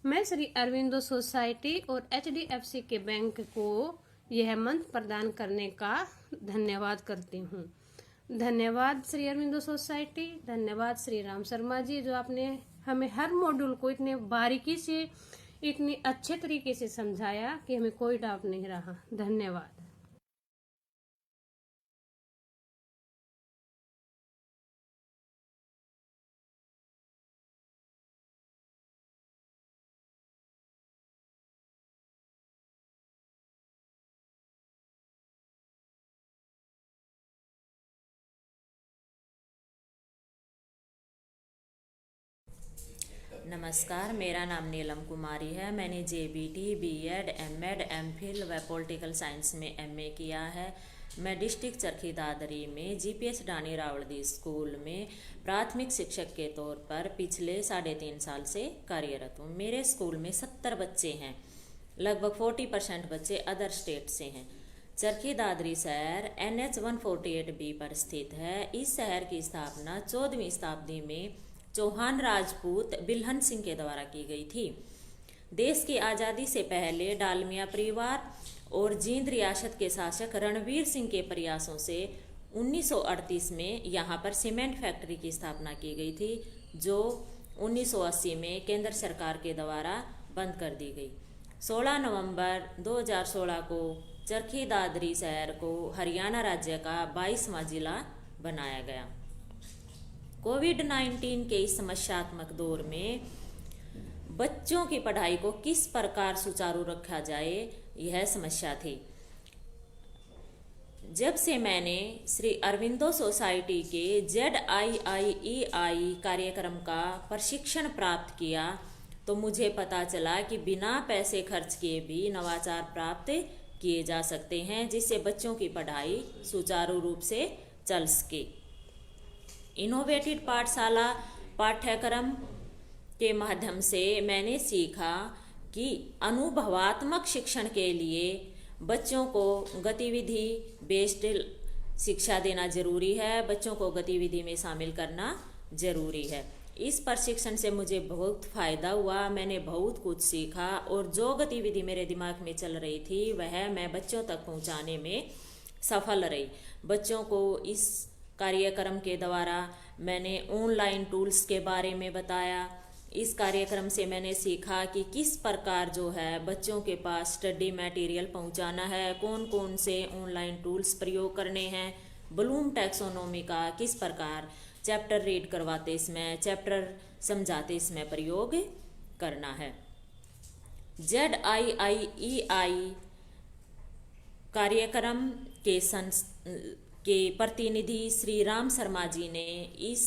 मैं श्री अरविंदो सोसाइटी और HDFC के बैंक को यह मंच प्रदान करने का धन्यवाद करती हूँ। धन्यवाद श्री अरविंदो सोसाइटी, धन्यवाद श्री राम शर्मा जी, जो आपने हमें हर मॉड्यूल को इतने बारीकी से इतनी अच्छे तरीके से समझाया कि हमें कोई डाउट नहीं रहा। धन्यवाद। नमस्कार, मेरा नाम नीलम कुमारी है। मैंने JBT, B.Ed, M.Ed, M.Phil व पॉलिटिकल साइंस में MA किया है। मैं डिस्ट्रिक्ट चरखी दादरी में GPH डानी रावलदी स्कूल में प्राथमिक शिक्षक के तौर पर पिछले 3.5 साल से कार्यरत हूँ। मेरे स्कूल में 70 बच्चे हैं। लगभग 40% बच्चे अदर स्टेट से हैं। चरखी दादरी शहर NH 148B पर स्थित है। इस शहर की स्थापना 14वीं शताब्दी में चौहान राजपूत बिल्हन सिंह के द्वारा की गई थी। देश की आज़ादी से पहले डालमिया परिवार और जींद रियासत के शासक रणवीर सिंह के प्रयासों से 1938 में यहाँ पर सीमेंट फैक्ट्री की स्थापना की गई थी, जो 1980 में केंद्र सरकार के द्वारा बंद कर दी गई। 16 नवंबर 2016 को चरखी दादरी शहर को हरियाणा राज्य का 22वां जिला बनाया गया। कोविड-19 के इस समस्यात्मक दौर में बच्चों की पढ़ाई को किस प्रकार सुचारू रखा जाए, यह समस्या थी। जब से मैंने श्री अरविंदो सोसाइटी के ZIIEI कार्यक्रम का प्रशिक्षण प्राप्त किया तो मुझे पता चला कि बिना पैसे खर्च किए भी नवाचार प्राप्त किए जा सकते हैं, जिससे बच्चों की पढ़ाई सुचारू रूप से चल सके। इनोवेटिव पाठशाला पाठ्यक्रम के माध्यम से मैंने सीखा कि अनुभवात्मक शिक्षण के लिए बच्चों को गतिविधि बेस्ड शिक्षा देना जरूरी है। बच्चों को गतिविधि में शामिल करना जरूरी है। इस प्रशिक्षण से मुझे बहुत फायदा हुआ। मैंने बहुत कुछ सीखा और जो गतिविधि मेरे दिमाग में चल रही थी वह मैं बच्चों तक पहुंचाने में सफल रही। बच्चों को इस कार्यक्रम के द्वारा मैंने ऑनलाइन टूल्स के बारे में बताया। इस कार्यक्रम से मैंने सीखा कि किस प्रकार जो है बच्चों के पास स्टडी मटेरियल पहुंचाना है, कौन कौन से ऑनलाइन टूल्स प्रयोग करने हैं, ब्लूम टैक्सोनॉमी का किस प्रकार चैप्टर रीड करवाते इसमें, चैप्टर समझाते इसमें प्रयोग करना है। ZIIEI कार्यक्रम के प्रतिनिधि श्री राम शर्मा जी ने इस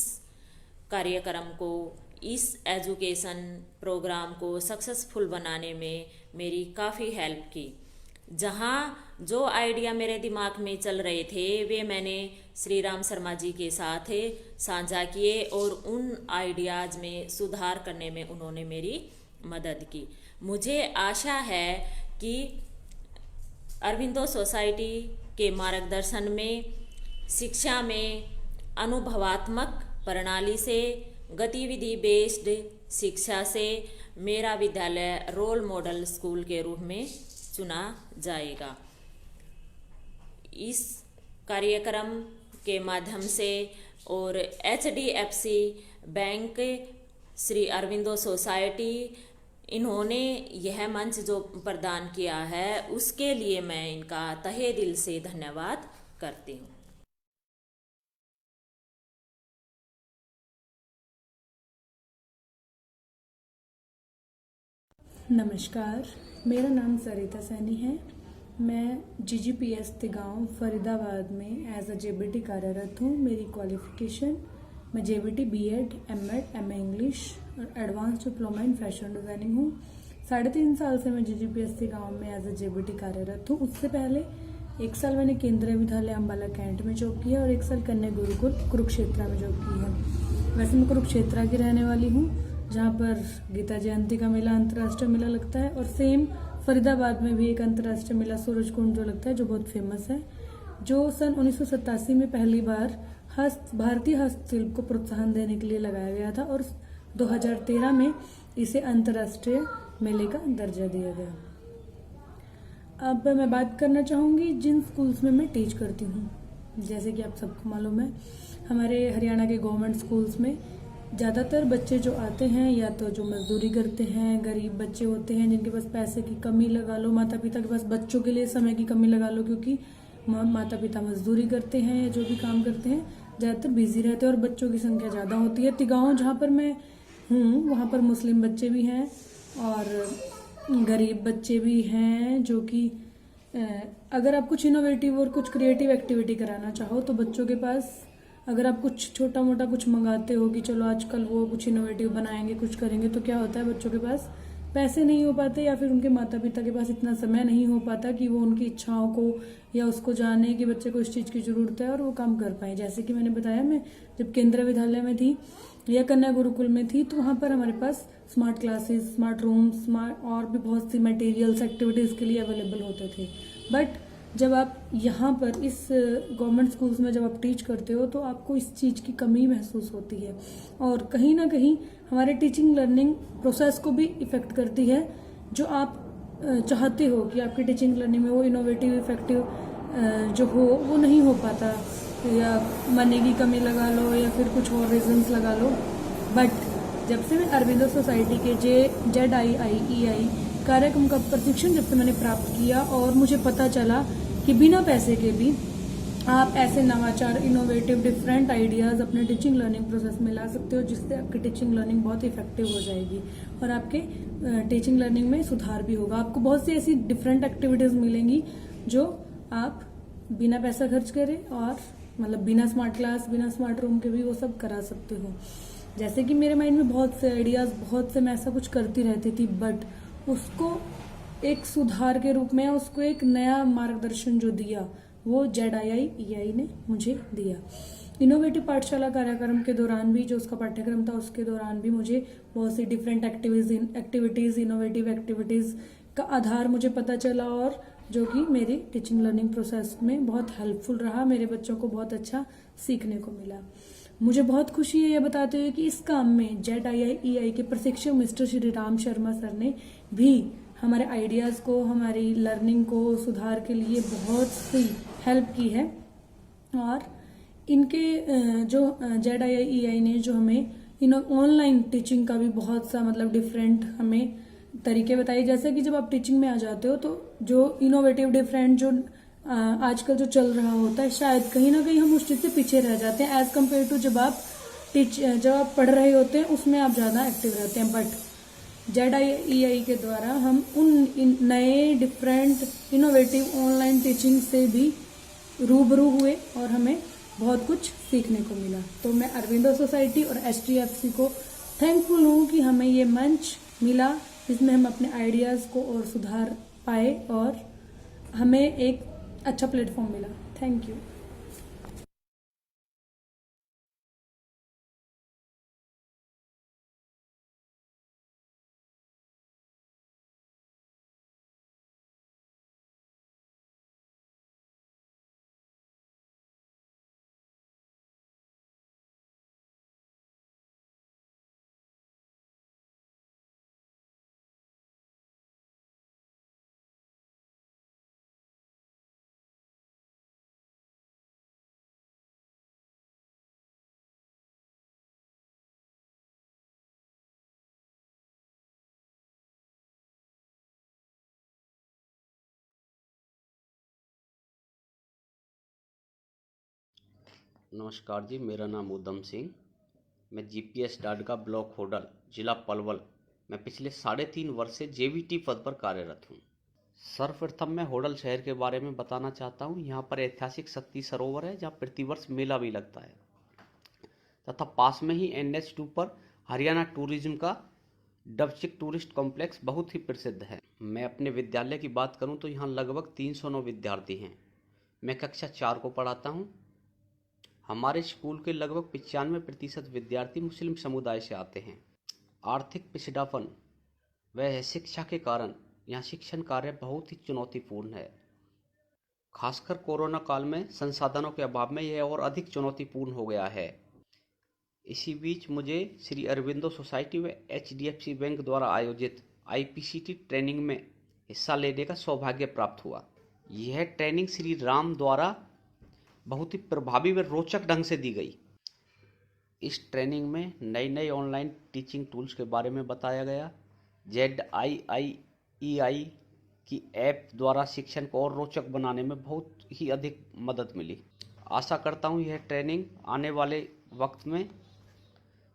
कार्यक्रम को, इस एजुकेशन प्रोग्राम को सक्सेसफुल बनाने में मेरी काफ़ी हेल्प की। जहाँ जो आइडिया मेरे दिमाग में चल रहे थे वे मैंने श्री राम शर्मा जी के साथ साझा किए और उन आइडियाज़ में सुधार करने में उन्होंने मेरी मदद की। मुझे आशा है कि अरविंदो सोसाइटी के मार्गदर्शन में शिक्षा में अनुभवात्मक प्रणाली से, गतिविधि बेस्ड शिक्षा से मेरा विद्यालय रोल मॉडल स्कूल के रूप में चुना जाएगा। इस कार्यक्रम के माध्यम से और HDFC bank, Shri Aurobindo society, इन्होंने यह मंच जो प्रदान किया है उसके लिए मैं इनका तहे दिल से धन्यवाद करती हूँ। नमस्कार, मेरा नाम सरिता सैनी है। मैं GGPS तिगांव फरीदाबाद में एज अ JBT कार्यरत हूँ। मेरी क्वालिफिकेशन, मैं JBT B.Ed, M.Ed, MA English और advance diploma in fashion designing हूँ। 3.5 साल से मैं GGPS तिगांव में एज अ JBT कार्यरत हूँ। उससे पहले 1 साल मैंने केंद्रीय विद्यालय अम्बाला कैंट में जॉब किया और 1 साल कन्या गुरुकुल कुरुक्षेत्र में जॉब की है। वैसे मैं कुरुक्षेत्र की रहने वाली हूँ, जहाँ पर गीता जयंती का मेला, अंतर्राष्ट्रीय मेला लगता है, और सेम फरीदाबाद में भी एक अंतर्राष्ट्रीय मेला सूरज कुंड जो लगता है, जो बहुत फेमस है, जो सन 1987 में पहली बार भारतीय हस्तशिल्प को प्रोत्साहन देने के लिए लगाया गया था और 2013 में इसे अंतर्राष्ट्रीय मेले का दर्जा दिया गया। अब मैं बात करना चाहूँगी जिन स्कूल्स में मैं टीच करती हूँ। जैसे कि आप सबको मालूम है, हमारे हरियाणा के गवर्नमेंट स्कूल्स में ज़्यादातर बच्चे जो आते हैं या तो जो मजदूरी करते हैं, गरीब बच्चे होते हैं जिनके पास पैसे की कमी लगा लो, माता पिता के पास बच्चों के लिए समय की कमी लगा लो, क्योंकि माता पिता मजदूरी करते हैं या जो भी काम करते हैं ज़्यादातर बिजी रहते हैं और बच्चों की संख्या ज़्यादा होती है। तिगांव जहाँ पर मैं हूँ वहाँ पर मुस्लिम बच्चे भी हैं और गरीब बच्चे भी हैं, जो कि अगर आप कुछ इनोवेटिव और कुछ क्रिएटिव एक्टिविटी कराना चाहो तो बच्चों के पास, अगर आप कुछ छोटा मोटा कुछ मंगाते हो कि चलो आजकल वो कुछ इनोवेटिव बनाएंगे, कुछ करेंगे, तो क्या होता है, बच्चों के पास पैसे नहीं हो पाते या फिर उनके माता पिता के पास इतना समय नहीं हो पाता कि वो उनकी इच्छाओं को या उसको जाने कि बच्चे को इस चीज़ की ज़रूरत है और वो काम कर पाए। जैसे कि मैंने बताया, मैं जब केंद्रीय विद्यालय में थी या कन्या गुरुकुल में थी तो वहाँ पर हमारे पास smart classes, smart room, smart और भी बहुत सी मटेरियल्स एक्टिविटीज़ के लिए अवेलेबल होते थे। बट जब आप यहाँ पर इस गवर्नमेंट स्कूल्स में जब आप टीच करते हो तो आपको इस चीज़ की कमी महसूस होती है और कहीं ना कहीं हमारे टीचिंग लर्निंग प्रोसेस को भी इफ़ेक्ट करती है। जो आप चाहते हो कि आपकी टीचिंग लर्निंग में वो इनोवेटिव, इफेक्टिव जो हो वो नहीं हो पाता, या मनी की कमी लगा लो या फिर कुछ और रीजंस लगा लो। बट जब से मैं अरविंदो सोसाइटी के ZIIEI कार्यक्रम का प्रशिक्षण जब से मैंने प्राप्त किया और मुझे पता चला कि बिना पैसे के भी आप ऐसे नवाचार, इनोवेटिव, डिफरेंट आइडियाज़ अपने टीचिंग लर्निंग प्रोसेस में ला सकते हो, जिससे आपकी टीचिंग लर्निंग बहुत इफेक्टिव हो जाएगी और आपके टीचिंग लर्निंग में सुधार भी होगा। आपको बहुत सी ऐसी डिफरेंट एक्टिविटीज़ मिलेंगी जो आप बिना पैसा खर्च करें और मतलब बिना स्मार्ट क्लास, बिना स्मार्ट रूम के भी वो सब करा सकते हो। जैसे कि मेरे माइंड में बहुत से आइडियाज़, बहुत से मैं ऐसा कुछ करती रहती थी, बट उसको एक सुधार के रूप में, उसको एक नया मार्गदर्शन जो दिया वो ZIIEI ने मुझे दिया। इनोवेटिव पाठशाला कार्यक्रम के दौरान भी, जो उसका पाठ्यक्रम था उसके दौरान भी मुझे बहुत सी डिफरेंट एक्टिविटीज़, इनोवेटिव एक्टिविटीज़ का आधार मुझे पता चला और जो कि मेरी टीचिंग लर्निंग प्रोसेस में बहुत हेल्पफुल रहा। मेरे बच्चों को बहुत अच्छा सीखने को मिला। मुझे बहुत खुशी है ये बताते हुए कि इस काम में ZIIEI के प्रशिक्षक मिस्टर श्री राम शर्मा सर ने भी हमारे आइडियाज़ को, हमारी लर्निंग को सुधार के लिए बहुत सी हेल्प की है। और इनके जो ZIIEI ने जो हमें ऑनलाइन टीचिंग का भी बहुत सा मतलब डिफरेंट हमें तरीके बताए। जैसे कि जब आप टीचिंग में आ जाते हो तो जो इनोवेटिव, डिफरेंट जो आजकल जो चल रहा होता है, शायद कहीं ना कहीं हम उस चीज़ से पीछे रह जाते हैं एज कम्पेयर टू जब आप पढ़ रहे होते हैं, उसमें आप ज़्यादा एक्टिव रहते हैं। बट ZIIEI के द्वारा हम उन नए, डिफरेंट, इनोवेटिव ऑनलाइन टीचिंग से भी रूबरू हुए और हमें बहुत कुछ सीखने को मिला। तो मैं अरविंदो सोसाइटी और HTFC को थैंकफुल हूँ कि हमें ये मंच मिला जिसमें हम अपने आइडियाज़ को और सुधार पाए और हमें एक अच्छा प्लेटफॉर्म मिला। Thank you. नमस्कार जी, मेरा नाम उद्यम सिंह। मैं GPS डाडगा ब्लॉक होडल, जिला पलवल में पिछले 3.5 वर्ष से JBT पद पर कार्यरत हूँ। सर्वप्रथम मैं होडल शहर के बारे में बताना चाहता हूँ। यहाँ पर ऐतिहासिक सती सरोवर है, जहाँ प्रतिवर्ष मेला भी लगता है, तथा पास में ही NH2 पर हरियाणा टूरिज्म का डबचिक टूरिस्ट कॉम्प्लेक्स बहुत ही प्रसिद्ध है। मैं अपने विद्यालय की बात करूँ तो यहाँ लगभग 309 विद्यार्थी हैं। मैं कक्षा 4 को पढ़ाता हूँ। हमारे स्कूल के लगभग 95% विद्यार्थी मुस्लिम समुदाय से आते हैं। आर्थिक पिछड़ापन व शिक्षा के कारण यहाँ शिक्षण कार्य बहुत ही चुनौतीपूर्ण है। खासकर कोरोना काल में संसाधनों के अभाव में यह और अधिक चुनौतीपूर्ण हो गया है। इसी बीच मुझे श्री अरविंदो सोसाइटी व HDFC बैंक द्वारा आयोजित IPCT ट्रेनिंग में हिस्सा लेने का सौभाग्य प्राप्त हुआ। यह ट्रेनिंग श्री राम द्वारा बहुत ही प्रभावी व रोचक ढंग से दी गई। इस ट्रेनिंग में नई नई ऑनलाइन टीचिंग टूल्स के बारे में बताया गया। ZIIEI की ऐप द्वारा शिक्षण को और रोचक बनाने में बहुत ही अधिक मदद मिली। आशा करता हूँ यह ट्रेनिंग आने वाले वक्त में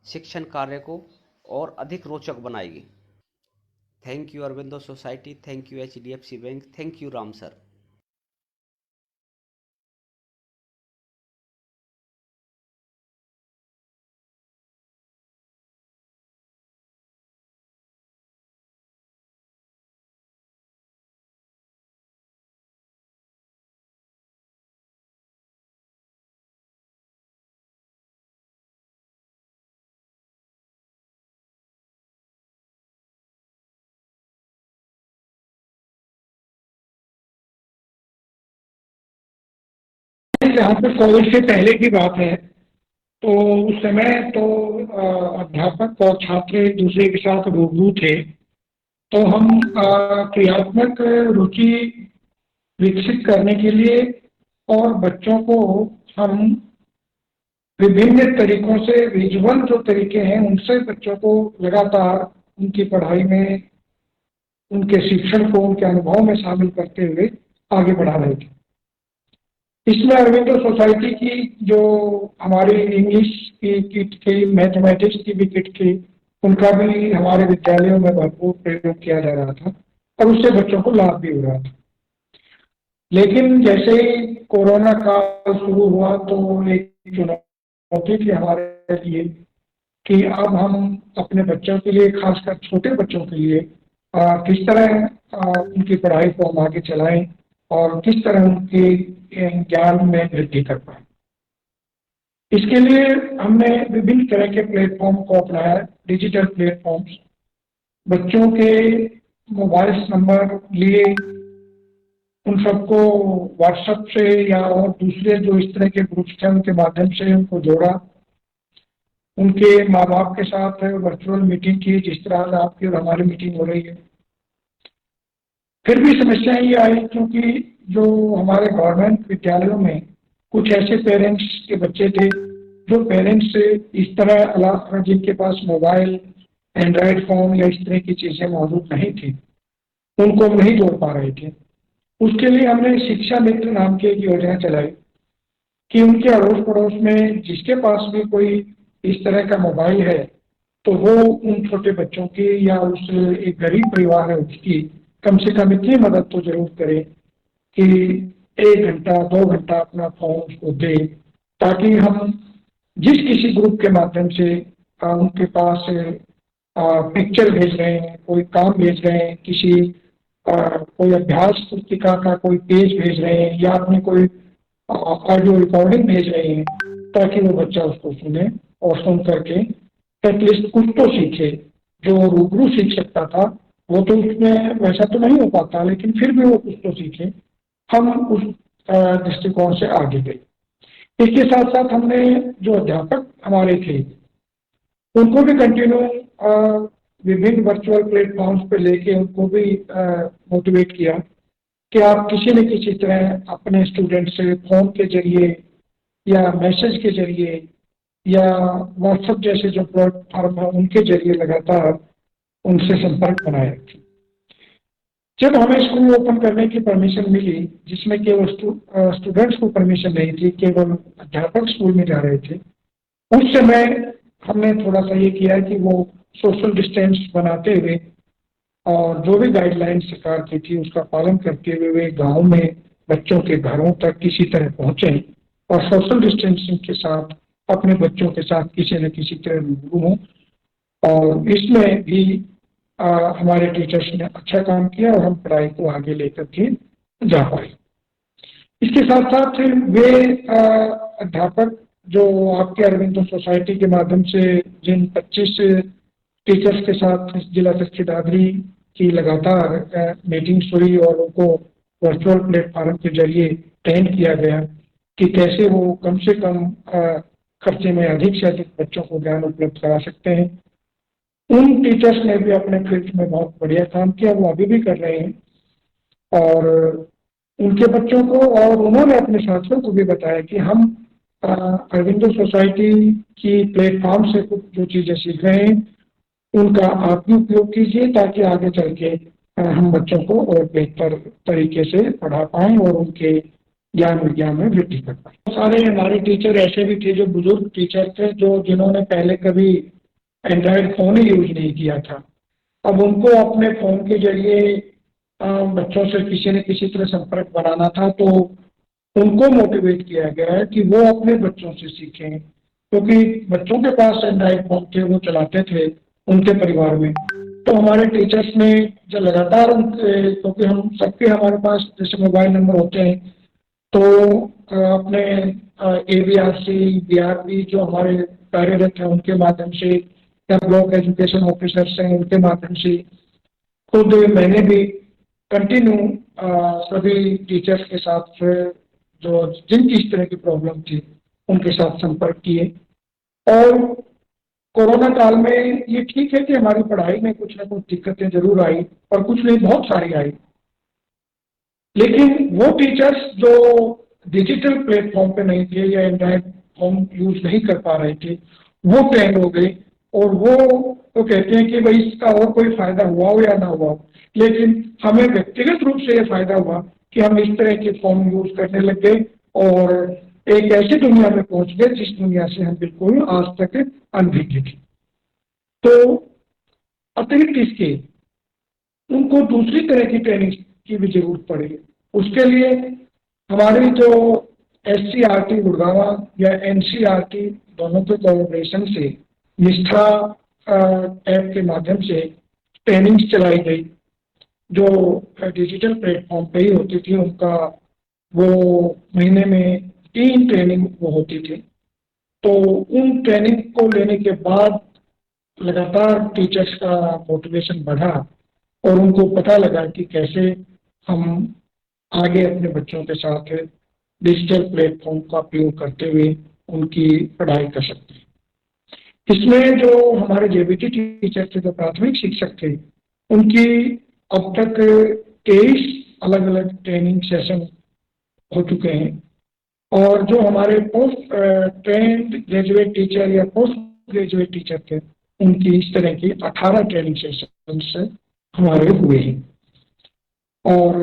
शिक्षण कार्य को और अधिक रोचक बनाएगी। Thank you Aurobindo society, thank you HDFC bank, thank you Ram sir. जहाँ पे कोविड से पहले की बात है, तो उस समय तो अध्यापक और छात्र एक दूसरे के साथ रूबरू थे। तो हम क्रियात्मक रुचि विकसित करने के लिए और बच्चों को हम विभिन्न तरीकों से, विजुअल जो तरीके हैं उनसे बच्चों को लगातार उनकी पढ़ाई में, उनके शिक्षण को, उनके अनुभव में शामिल करते हुए आगे बढ़ा रहे थे। इसमें अरविंदो सोसाइटी की जो हमारी इंग्लिश की किट थी, मैथमेटिक्स की भी किट थी, उनका भी हमारे विद्यालयों में भरपूर प्रयोग किया जा रहा था और उससे बच्चों को लाभ भी हो रहा था। लेकिन जैसे ही कोरोना काल शुरू हुआ तो एक चुनौती थी हमारे लिए कि अब हम अपने बच्चों के लिए, खासकर छोटे बच्चों के लिए, किस तरह उनकी पढ़ाई को हम आगे चलाएं और किस तरह उनके ज्ञान में वृद्धि कर पाए। इसके लिए हमने विभिन्न तरह के प्लेटफॉर्म को अपनाया, डिजिटल प्लेटफॉर्म्स। बच्चों के मोबाइल नंबर लिए उन सबको व्हाट्सएप से या और दूसरे जो इस तरह के ग्रुप्स थे उनके माध्यम से उनको जोड़ा। उनके माँ बाप के साथ वर्चुअल मीटिंग की, जिस तरह से आपकी और हमारी मीटिंग हो रही है। फिर भी समस्याएं ये आई क्योंकि जो हमारे गवर्नमेंट विद्यालयों में कुछ ऐसे पेरेंट्स के बच्चे थे जो पेरेंट्स इस तरह अलावा जिनके पास मोबाइल, एंड्रॉयड फोन या इस तरह की चीजें मौजूद नहीं थी, उनको हम नहीं जोड़ पा रहे थे। उसके लिए हमने शिक्षा मित्र नाम की एक योजना चलाई कि उनके अड़ोस पड़ोस में जिसके पास भी कोई इस तरह का मोबाइल है तो वो उन छोटे बच्चों की या उस एक गरीब परिवार है उसकी कम से कम इतनी मदद तो जरूर करे कि 1 घंटा 2 घंटा अपना फोन उसको दे, ताकि हम जिस किसी ग्रुप के माध्यम से उनके पास पिक्चर भेज रहे हैं, कोई काम भेज रहे हैं, कोई अभ्यास पुस्तिका का कोई पेज भेज रहे हैं या अपनी कोई ऑडियो रिकॉर्डिंग भेज रहे हैं, ताकि वो बच्चा उसको सुने और सुन करके एटलीस्ट कुछ तो सीखे। जो रूबरू सीख सकता था वो तो उसमें वैसा तो नहीं हो पाता, लेकिन फिर भी वो कुछ तो सीखे। हम उस दृष्टिकोण से आगे गए। इसके साथ साथ हमने जो अध्यापक हमारे थे उनको भी कंटिन्यू विभिन्न वर्चुअल प्लेटफॉर्म्स पे लेके उनको भी मोटिवेट किया कि आप किसी न किसी तरह अपने स्टूडेंट से फोन के जरिए या मैसेज के जरिए या व्हाट्सएप जैसे जो प्लेटफॉर्म है उनके जरिए लगातार उनसे संपर्क बनाए रखें। जब हमें स्कूल ओपन करने की परमिशन मिली, जिसमें केवल स्टूडेंट्स को परमिशन नहीं थी, केवल अध्यापक स्कूल में जा रहे थे, उस समय हमने थोड़ा सा ये किया कि वो सोशल डिस्टेंस बनाते हुए और जो भी गाइडलाइन सरकार की थी उसका पालन करते हुए वे गांव में बच्चों के घरों तक किसी तरह पहुंचे और सोशल डिस्टेंसिंग के साथ अपने बच्चों के साथ किसी न किसी तरह रूबरू हों। और इसमें भी हमारे टीचर्स ने अच्छा काम किया और हम पढ़ाई को आगे लेकर के जा पाए। इसके साथ साथ वे अध्यापक जो आपके अरविंदो सोसाइटी के माध्यम से जिन 25 टीचर्स के साथ जिला कक्षी दादरी की लगातार मीटिंग्स हुई और उनको वर्चुअल प्लेटफॉर्म के जरिए ट्रेन किया गया कि कैसे वो कम से कम खर्चे में अधिक से अधिक बच्चों को ज्ञान उपलब्ध करा सकते हैं, उन टीचर्स ने भी अपने फील्ड में बहुत बढ़िया काम किया, वो अभी भी कर रहे हैं। और उनके बच्चों को और उन्होंने अपने साथियों को भी बताया कि हम अरविंदो सोसाइटी की प्लेटफॉर्म से कुछ जो चीज़ें सीख रहे हैं उनका आप भी उपयोग कीजिए ताकि आगे चल के हम बच्चों को और बेहतर तरीके से पढ़ा पाएं और उनके ज्ञान विज्ञान में वृद्धि कर पाएं। सारे हमारे टीचर ऐसे भी थे जो बुजुर्ग टीचर थे जो जिन्होंने पहले कभी एंड्रॉयड फ़ोन ही यूज नहीं किया था। अब उनको अपने फ़ोन के जरिए बच्चों से किसी न किसी तरह संपर्क बनाना था, तो उनको मोटिवेट किया गया है कि वो अपने बच्चों से सीखें, क्योंकि बच्चों के पास एंड्रॉयड फ़ोन थे, वो चलाते थे उनके परिवार में। तो हमारे टीचर्स ने जो लगातार उनके, क्योंकि हम सबके हमारे पास जैसे मोबाइल नंबर होते हैं, तो अपने ABRC BRP जो हमारे कार्यरत हैं उनके माध्यम से या ब्लॉक एजुकेशन ऑफिसर्स हैं उनके माध्यम से खुद मैंने भी कंटिन्यू सभी टीचर्स के साथ जो जिनकी इस तरह की प्रॉब्लम थी उनके साथ संपर्क किए। और कोरोना काल में ये ठीक है कि हमारी पढ़ाई में कुछ ना कुछ दिक्कतें जरूर आई और कुछ नहीं बहुत सारी आई, लेकिन वो टीचर्स जो डिजिटल प्लेटफॉर्म पे नहीं थे या एंड्रॉयड फोन यूज नहीं कर पा रहे थे वो ट्रेंड हो गए और वो तो कहते हैं कि भाई इसका और कोई फायदा हुआ हो या ना हुआ हो, लेकिन हमें व्यक्तिगत रूप से ये फायदा हुआ कि हम इस तरह के फोन यूज करने लग गए और एक ऐसी दुनिया में पहुंच गए जिस दुनिया से हम बिल्कुल आज तक अनभिज्ञ थे। तो अतिरिक्त इसके उनको दूसरी तरह की ट्रेनिंग की भी जरूरत पड़ेगी। उसके लिए हमारी जो SCRT गुड़गांव या NCRT दोनों के कोलैबोरेशन से निष्ठा ऐप के माध्यम से ट्रेनिंग्स चलाई गई जो डिजिटल प्लेटफॉर्म पे ही होती थी। उनका वो महीने में 3 ट्रेनिंग वो होती थी। तो उन ट्रेनिंग को लेने के बाद लगातार टीचर्स का मोटिवेशन बढ़ा और उनको पता लगा कि कैसे हम आगे अपने बच्चों के साथ डिजिटल प्लेटफॉर्म का उपयोग करते हुए उनकी पढ़ाई कर सकते हैं। इसमें जो हमारे JBT टीचर थे, जो प्राथमिक शिक्षक थे, उनकी अब तक 23 अलग अलग ट्रेनिंग सेशन हो चुके हैं और जो हमारे पोस्ट ट्रेंड ग्रेजुएट टीचर या पोस्ट ग्रेजुएट टीचर थे उनकी इस तरह की 18 ट्रेनिंग सेशन हमारे हुए हैं। और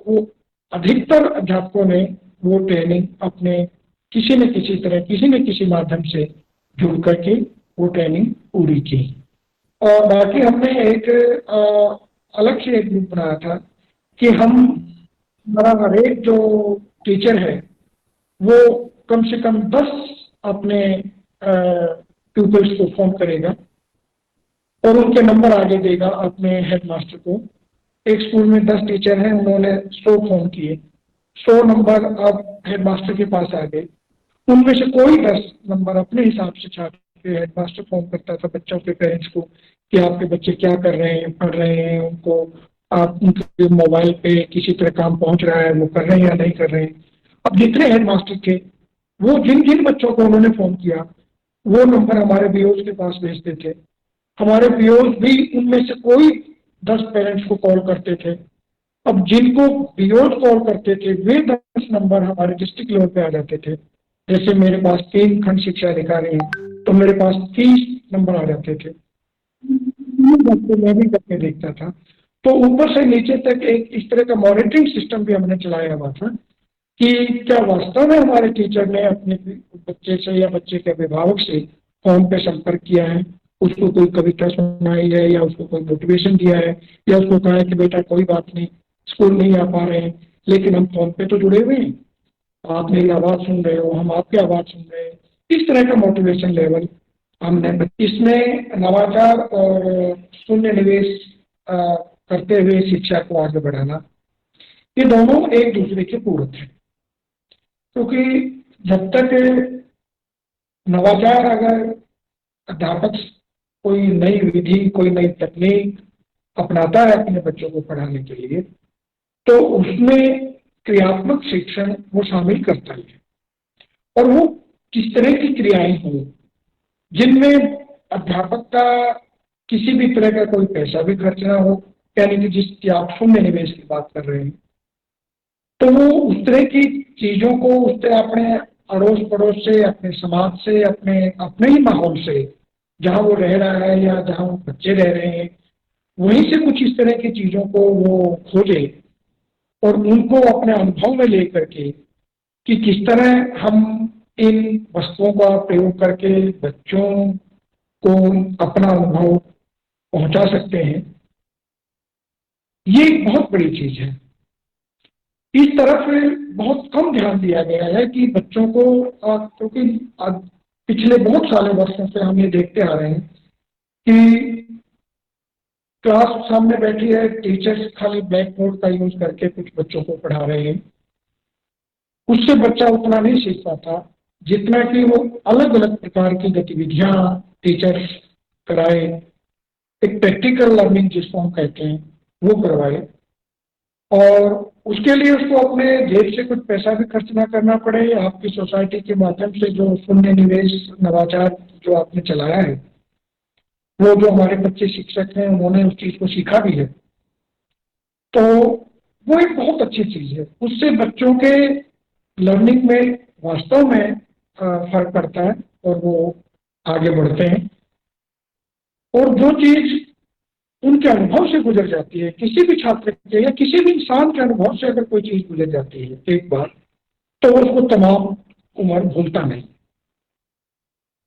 वो अधिकतर अध्यापकों ने वो ट्रेनिंग अपने किसी न किसी तरह किसी न किसी माध्यम से जुड़ करके वो ट्रेनिंग पूरी की। और बाकी हमने एक अलग से एक ग्रुप बनाया था कि हमारा हर एक जो टीचर है वो कम से कम 10 अपने प्यूपल्स को फोन करेगा और उनके नंबर आगे देगा अपने हेडमास्टर को। एक स्कूल में 10 टीचर हैं, उन्होंने 100 फोन किए, 100 नंबर अब हेडमास्टर के पास आ गए। उनमें से कोई 10 नंबर अपने हिसाब से छाप के हेडमास्टर फोन करता था बच्चों के पेरेंट्स को कि आपके बच्चे क्या कर रहे हैं, पढ़ रहे हैं, उनको आप उनके मोबाइल पे किसी तरह काम पहुंच रहा है, वो कर रहे हैं या नहीं कर रहे हैं। अब जितने हेडमास्टर थे वो जिन जिन बच्चों को उन्होंने फोन किया वो नंबर हमारे BOs के पास भेजते थे। हमारे BOs भी उनमें से कोई 10 पेरेंट्स को कॉल करते थे। अब जिनको BOs कॉल करते थे वे 10 नंबर हमारे डिस्ट्रिक्ट लेवल पे आ जाते थे। जैसे मेरे पास 3 खंड शिक्षा अधिकारी हैं तो मेरे पास 30 नंबर आ जाते थे। मैं भी करके देखता था। तो ऊपर से नीचे तक एक इस तरह का मॉनिटरिंग सिस्टम भी हमने चलाया हुआ था कि क्या वास्तव में हमारे टीचर ने अपने बच्चे से या बच्चे के अभिभावक से फोन पे संपर्क किया है, उसको कोई कविता सुनाई है या उसको कोई मोटिवेशन दिया है या उसको कहा है कि बेटा कोई बात नहीं, स्कूल नहीं आ पा रहे हैं लेकिन हम फोन पे तो जुड़े हुए हैं, आप मेरी आवाज सुन रहे हो, हम आपकी आवाज सुन रहे हैं। इस तरह का मोटिवेशन लेवल हमने इसमें नवाचार और शून्य निवेश करते हुए शिक्षा को आगे बढ़ाना, ये दोनों एक दूसरे के पूरक हैं। क्योंकि जब तक नवाचार, अगर अध्यापक कोई नई विधि, कोई नई तकनीक अपनाता है अपने बच्चों को पढ़ाने के लिए, तो उसमें क्रियात्मक शिक्षण वो शामिल करता है। और वो किस तरह की क्रियाएं हों जिनमें अध्यापक का किसी भी तरह का कोई पैसा भी खर्च ना हो, यानी कि जिसकी आप शून्य निवेश की बात कर रहे हैं, तो वो उस तरह की चीजों को उस तरह अपने अड़ोस पड़ोस से, अपने समाज से, अपने अपने ही माहौल से जहां वो रह रहा है या जहां वो बच्चे रह रहे हैं, वहीं से कुछ इस तरह की चीजों को वो खोजे और उनको अपने अनुभव में लेकर के कि किस तरह हम इन वस्तुओं का प्रयोग करके बच्चों को अपना अनुभव पहुंचा सकते हैं। ये एक बहुत बड़ी चीज है। इस तरफ बहुत कम ध्यान दिया गया है कि बच्चों को, क्योंकि पिछले बहुत सारे वर्षों से हम ये देखते आ रहे हैं कि क्लास सामने बैठी है, टीचर्स खाली ब्लैक बोर्ड का यूज करके कुछ बच्चों को पढ़ा रहे हैं, उससे बच्चा उतना नहीं सीख पाता जितना कि वो अलग अलग प्रकार की गतिविधियां टीचर्स कराए, एक प्रैक्टिकल लर्निंग जिसको हम कहते हैं वो करवाए, और उसके लिए उसको अपने जेब से कुछ पैसा भी खर्च ना करना पड़े। आपकी सोसाइटी के माध्यम से जो शून्य निवेश नवाचार जो आपने चलाया है, वो जो हमारे बच्चे शिक्षक हैं उन्होंने उस चीज को सीखा भी है, तो वो एक बहुत अच्छी चीज है। उससे बच्चों के लर्निंग में वास्तव में फर्क पड़ता है और वो आगे बढ़ते हैं। और जो चीज उनके अनुभव से गुजर जाती है, किसी भी छात्र के या किसी भी इंसान के अनुभव से अगर कोई चीज गुजर जाती है एक बार, तो उसको तमाम उम्र भूलता नहीं।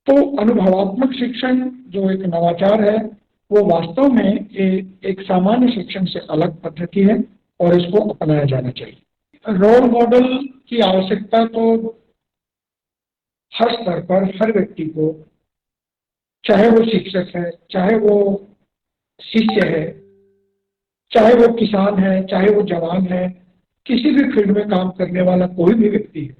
तो अनुभवात्मक शिक्षण जो एक नवाचार है, वो वास्तव में एक सामान्य शिक्षण से अलग पद्धति है और इसको अपनाया जाना चाहिए। रोल मॉडल की आवश्यकता तो हर स्तर पर हर व्यक्ति को, चाहे वो शिक्षक है, चाहे वो शिष्य है, चाहे वो किसान है, चाहे वो जवान है, किसी भी फील्ड में काम करने वाला कोई भी व्यक्ति है,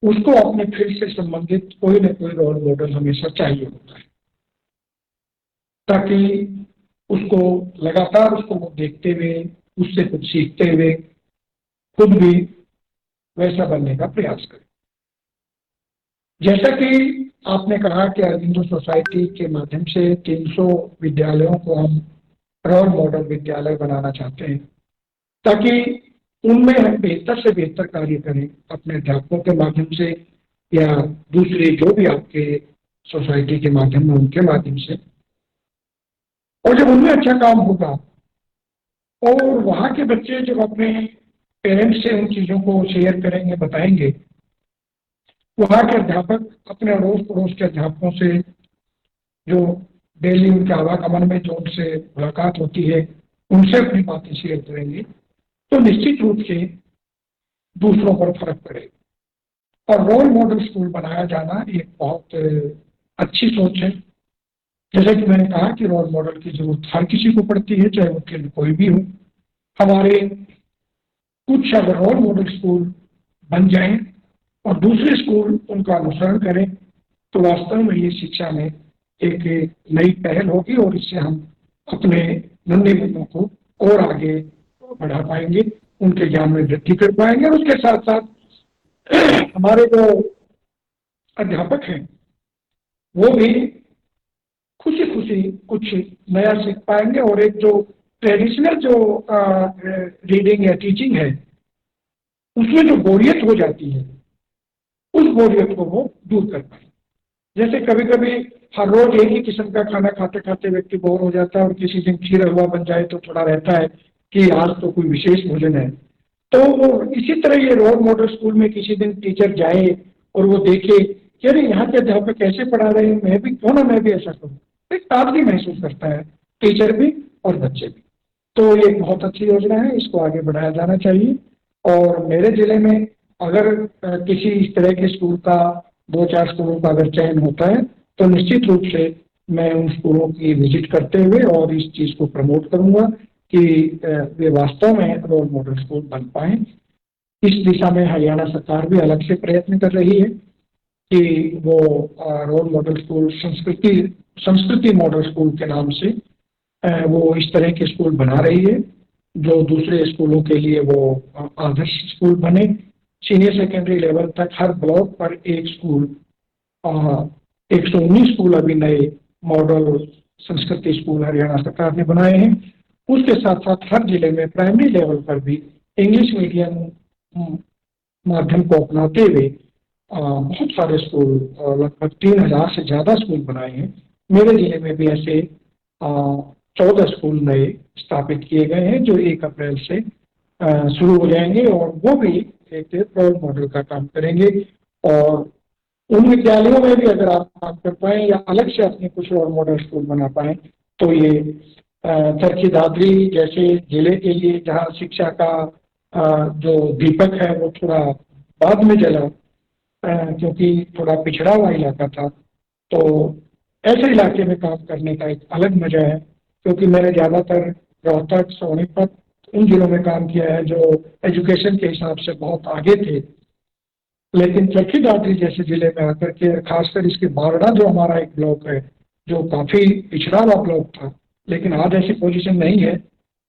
उसको अपने फील्ड से संबंधित कोई न कोई रोल मॉडल हमेशा चाहिए होता है, ताकि उसको लगातार उसको वो देखते हुए, उससे कुछ सीखते हुए खुद भी वैसा बनने का प्रयास करें। जैसा कि आपने कहा कि अरविंदो सोसाइटी के माध्यम से 300 विद्यालयों को हम रोल मॉडल विद्यालय बनाना चाहते हैं, ताकि उनमें हम बेहतर से बेहतर कार्य करें अपने अध्यापकों के माध्यम से या दूसरे जो भी आपके सोसाइटी के माध्यम में उनके माध्यम से। और जब उनमें अच्छा काम होगा और वहाँ के बच्चे जब अपने पेरेंट्स से उन चीज़ों को शेयर करेंगे, बताएंगे, वहाँ के अध्यापक अपने अड़ोस पड़ोस के अध्यापकों से जो डेली उनके आवागमन में जो उनसे मुलाकात होती है, उनसे अपनी बातें शेयर करेंगे, तो निश्चित रूप से दूसरों पर फर्क पड़ेगा। और रोल मॉडल स्कूल बनाया जाना एक बहुत अच्छी सोच है। जैसा कि मैंने कहा कि रोल मॉडल की जरूरत हर किसी को पड़ती है, चाहे उसके लिए कोई भी हो। हमारे कुछ अगर रोल मॉडल स्कूल बन जाएं और दूसरे स्कूल उनका अनुसरण करें, तो वास्तव में ये शिक्षा में एक नई पहल होगी और इससे हम अपने नन्हे बच्चों को और आगे बढ़ा पाएंगे, उनके ज्ञान में वृद्धि कर पाएंगे। और उसके साथ साथ हमारे जो अध्यापक हैं वो भी खुशी खुशी कुछ नया सीख पाएंगे और एक जो ट्रेडिशनल जो रीडिंग या टीचिंग है उसमें जो बोरियत हो जाती है, उस बोरियत को वो दूर कर पाए। जैसे कभी कभी हर रोज एक ही किस्म का खाना खाते खाते व्यक्ति बोर हो जाता है और किसी दिन खीर हलवा बन जाए तो थोड़ा रहता है कि आज तो कोई विशेष भोजन है। तो वो इसी तरह ये रोल मॉडल स्कूल में किसी दिन टीचर जाए और वो देखे कि अरे यहाँ के अध्यापक कैसे पढ़ा रहे हैं, मैं भी क्यों ना मैं भी ऐसा करूँ। एक ताजगी महसूस करता है टीचर भी और बच्चे भी। तो ये एक बहुत अच्छी योजना है, इसको आगे बढ़ाया जाना चाहिए। और मेरे जिले में अगर किसी इस तरह के स्कूल का, 2-4 स्कूलों का अगर चयन होता है तो निश्चित रूप से मैं उन स्कूलों की विजिट करते हुए और इस चीज को प्रमोट करूंगा कि वे वास्तव में रोल मॉडल स्कूल बन पाए। इस दिशा में हरियाणा सरकार भी अलग से प्रयत्न कर रही है कि वो रोल मॉडल स्कूल, संस्कृति मॉडल स्कूल के नाम से वो इस तरह के स्कूल बना रही है जो दूसरे स्कूलों के लिए वो आदर्श स्कूल बने। सीनियर सेकेंडरी लेवल तक हर ब्लॉक पर एक स्कूल, 119 स्कूल अभी नए मॉडल संस्कृति स्कूल हरियाणा सरकार ने बनाए हैं। उसके साथ साथ हर जिले में प्राइमरी लेवल पर भी इंग्लिश मीडियम माध्यम को अपनाते हुए बहुत सारे स्कूल, लगभग 3000 से ज्यादा स्कूल बनाए हैं। मेरे जिले में भी ऐसे 14 स्कूल नए स्थापित किए गए हैं जो 1 अप्रैल से शुरू हो जाएंगे और वो भी एक रोल मॉडल का काम करेंगे। और उन विद्यालयों में भी अगर आप काम कर पाए या अलग से अपने कुछ रोल मॉडल स्कूल बना पाए तो ये चरखी दादरी जैसे जिले के लिए, जहाँ शिक्षा का जो दीपक है वो थोड़ा बाद में जला क्योंकि थोड़ा पिछड़ा हुआ इलाका था, तो ऐसे इलाके में काम करने का एक अलग मजा है। क्योंकि मैंने ज्यादातर रोहतक, सोनीपत उन जिलों में काम किया है जो एजुकेशन के हिसाब से बहुत आगे थे, लेकिन चरखी दादरी जैसे जिले में आकर के, खासकर इसके बारडा जो हमारा एक ब्लॉक है जो काफी पिछड़ा हुआ ब्लॉक था, लेकिन आज ऐसी पोजीशन नहीं है।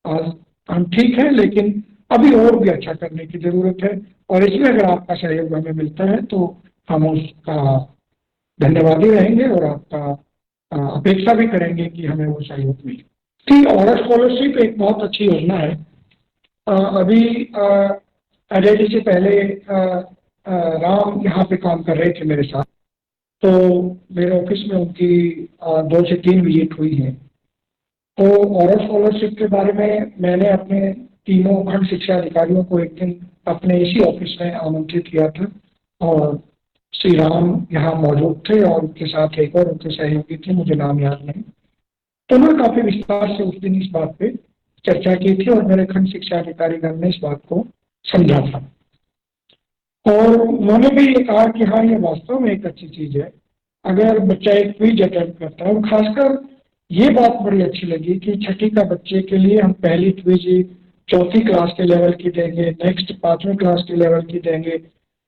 आज हम ठीक है, लेकिन अभी और भी अच्छा करने की जरूरत है। और इसमें अगर आपका सहयोग हमें मिलता है तो हम उसका धन्यवादी रहेंगे और आपका अपेक्षा भी करेंगे कि हमें वो सहयोग मिले। ऑनर स्कॉलरशिप एक बहुत अच्छी योजना है। अभी एलआईडी से पहले राम यहाँ पे काम कर रहे थे मेरे साथ, तो मेरे ऑफिस में उनकी 2 से 3 विजिट हुई है। तो ऑनर स्कॉलरशिप के बारे में मैंने अपने तीनों खंड शिक्षा अधिकारियों को एक दिन अपने इसी ऑफिस में आमंत्रित किया था और श्री राम यहाँ मौजूद थे और उनके साथ एक और उनके सहयोगी थे, मुझे नाम याद नहीं। तो उन्होंने काफी विस्तार से उस दिन इस बात पे चर्चा की थी और मेरे खंड शिक्षा अधिकारीगण ने इस बात को समझा था और उन्होंने भी ये कहा कि हाँ, ये वास्तव में एक अच्छी चीज है अगर बच्चा एक क्विज अटेम्प्ट करता है। और खासकर ये बात बड़ी अच्छी लगी कि 6ठी का बच्चे के लिए हम पहली क्विज 4ठी क्लास के लेवल की देंगे, नेक्स्ट 5वीं क्लास के लेवल की देंगे,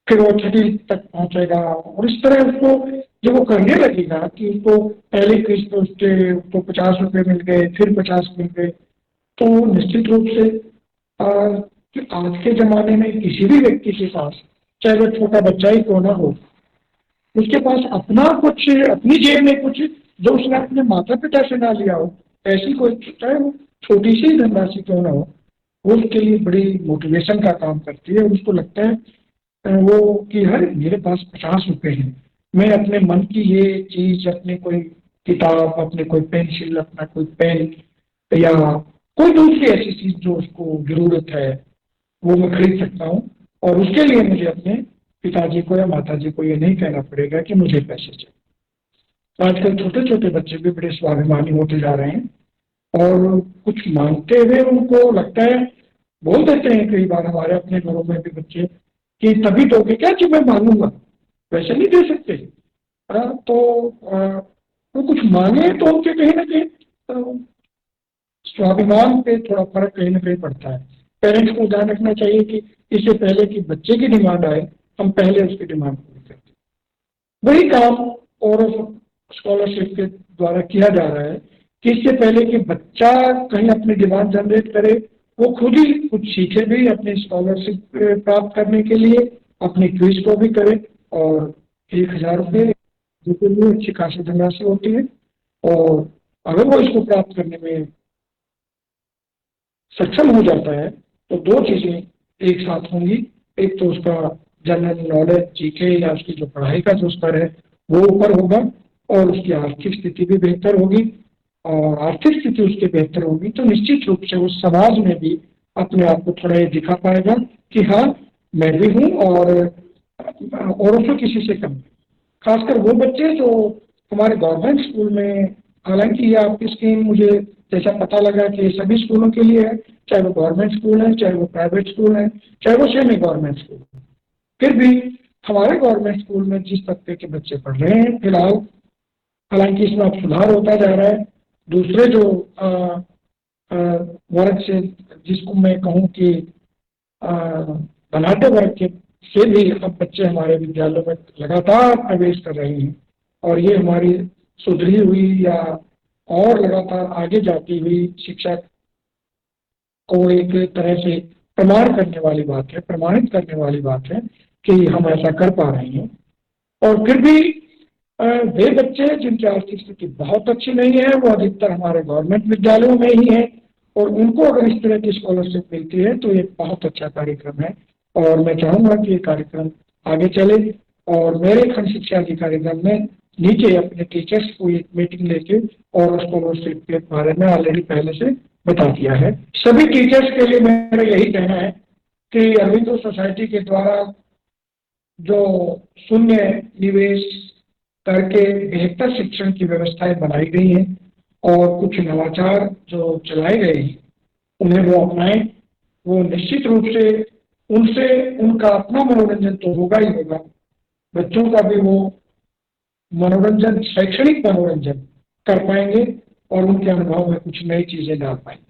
फिर वो 6ठी तक पहुंचेगा और इस तरह उसको जब वो करने लगेगा कि उसको पहले क्विज पे उसको 50 रुपए मिल गए, फिर 50 मिल गए, तो निश्चित रूप से कि आज के जमाने में किसी भी व्यक्ति के पास, चाहे वो छोटा बच्चा ही क्यों ना हो, उसके पास अपना कुछ, अपनी जेब में कुछ जो उसने अपने माता पिता से ना लिया हो, ऐसी कोई, चाहे वो छोटी सी धनराशि क्यों ना हो, वो उसके लिए बड़ी मोटिवेशन का काम करती है। उसको लगता है वो कि हर मेरे पास 50 रुपए हैं, मैं अपने मन की ये चीज, अपने कोई किताब, अपने कोई पेंसिल, अपना कोई पेन या कोई दूसरी ऐसी चीज जो उसको जरूरत है वो मैं खरीद सकता हूँ और उसके लिए मुझे अपने पिताजी को या माताजी को ये नहीं कहना पड़ेगा कि मुझे पैसे चाहिए। आजकल छोटे छोटे बच्चे भी बड़े स्वाभिमानी होते जा रहे हैं और कुछ मांगते हुए उनको लगता है, बोल देते हैं कई बार हमारे अपने घरों में भी बच्चे कि तभी दोगे क्या कि मैं मांगूंगा, वैसे नहीं दे सकते। तो वो कुछ मांगे तो उनके कहीं ना कहीं स्वाभिमान पे थोड़ा फर्क कहीं ना कहीं पड़ता है। पेरेंट्स को ध्यान रखना चाहिए कि इससे पहले कि बच्चे की डिमांड आए, हम पहले उसकी डिमांड पूरी करते हैं। वही काम और स्कॉलरशिप के द्वारा किया जा रहा है कि इससे पहले कि बच्चा कहीं अपनी डिमांड जनरेट करे, वो खुद ही कुछ सीखे भी अपनी स्कॉलरशिप प्राप्त करने के लिए, अपनी क्विज को भी करे और 1000 रुपये जिसके लिए अच्छी खासी धनराशि होती है। और अगर वो इसको प्राप्त करने में सक्षम हो जाता है तो 2 चीजें एक साथ होंगी। एक तो उसका जनरल नॉलेज, जीके या उसकी जो पढ़ाई का जो स्तर है वो ऊपर होगा और उसकी आर्थिक स्थिति भी बेहतर होगी और आर्थिक स्थिति उसकी बेहतर होगी तो निश्चित रूप से उस समाज में भी अपने आप को थोड़ा ये दिखा पाएगा कि हाँ, मैं भी हूँ और औरों से किसी से कम नहीं। खासकर वो बच्चे जो हमारे गवर्नमेंट स्कूल में, हालांकि ये आपकी स्कीम मुझे जैसा पता लगा कि ये सभी स्कूलों के लिए है, चाहे वो गवर्नमेंट स्कूल है, चाहे वो प्राइवेट स्कूल है, चाहे वो सेमी गवर्नमेंट स्कूल है। फिर भी हमारे गवर्नमेंट स्कूल में जिस तबके के बच्चे पढ़ रहे हैं फिलहाल, हालांकि इसमें अब सुधार होता जा रहा है। दूसरे जो वर्ग से, जिसको मैं कहूँ कि धनाढ़ वर्ग के से भी अब बच्चे हमारे विद्यालयों में लगातार प्रवेश कर रहे हैं, और ये हमारी सुधरी हुई या और लगातार आगे जाती हुई शिक्षा को एक तरह से प्रमाण करने वाली बात है, प्रमाणित करने वाली बात है कि हम ऐसा कर पा रहे हैं। और फिर भी वे बच्चे जिनकी आर्थिक स्थिति बहुत अच्छी नहीं है, वो अधिकतर हमारे गवर्नमेंट विद्यालयों में ही है, और उनको अगर इस तरह की स्कॉलरशिप मिलती है तो ये बहुत अच्छा कार्यक्रम है। और मैं चाहूंगा कि ये कार्यक्रम आगे चले, और मेरे खंड शिक्षा अधिकारी दल ने नीचे अपने टीचर्स को एक मीटिंग लेके और स्कॉलरशिप के बारे में ऑलरेडी पहले से बता दिया है। सभी टीचर्स के लिए मेरा यही कहना है कि अरविंदो सोसाइटी के द्वारा जो शून्य निवेश करके बेहतर शिक्षण की व्यवस्थाएं बनाई गई हैं और कुछ नवाचार जो चलाए गए हैं उन्हें वो अपनाएं। वो निश्चित रूप से उनसे उनका अपना मनोरंजन तो होगा ही होगा, बच्चों का भी वो मनोरंजन, शैक्षणिक मनोरंजन कर पाएंगे और उनके अनुभव में कुछ नई चीजें डाल पाएंगे।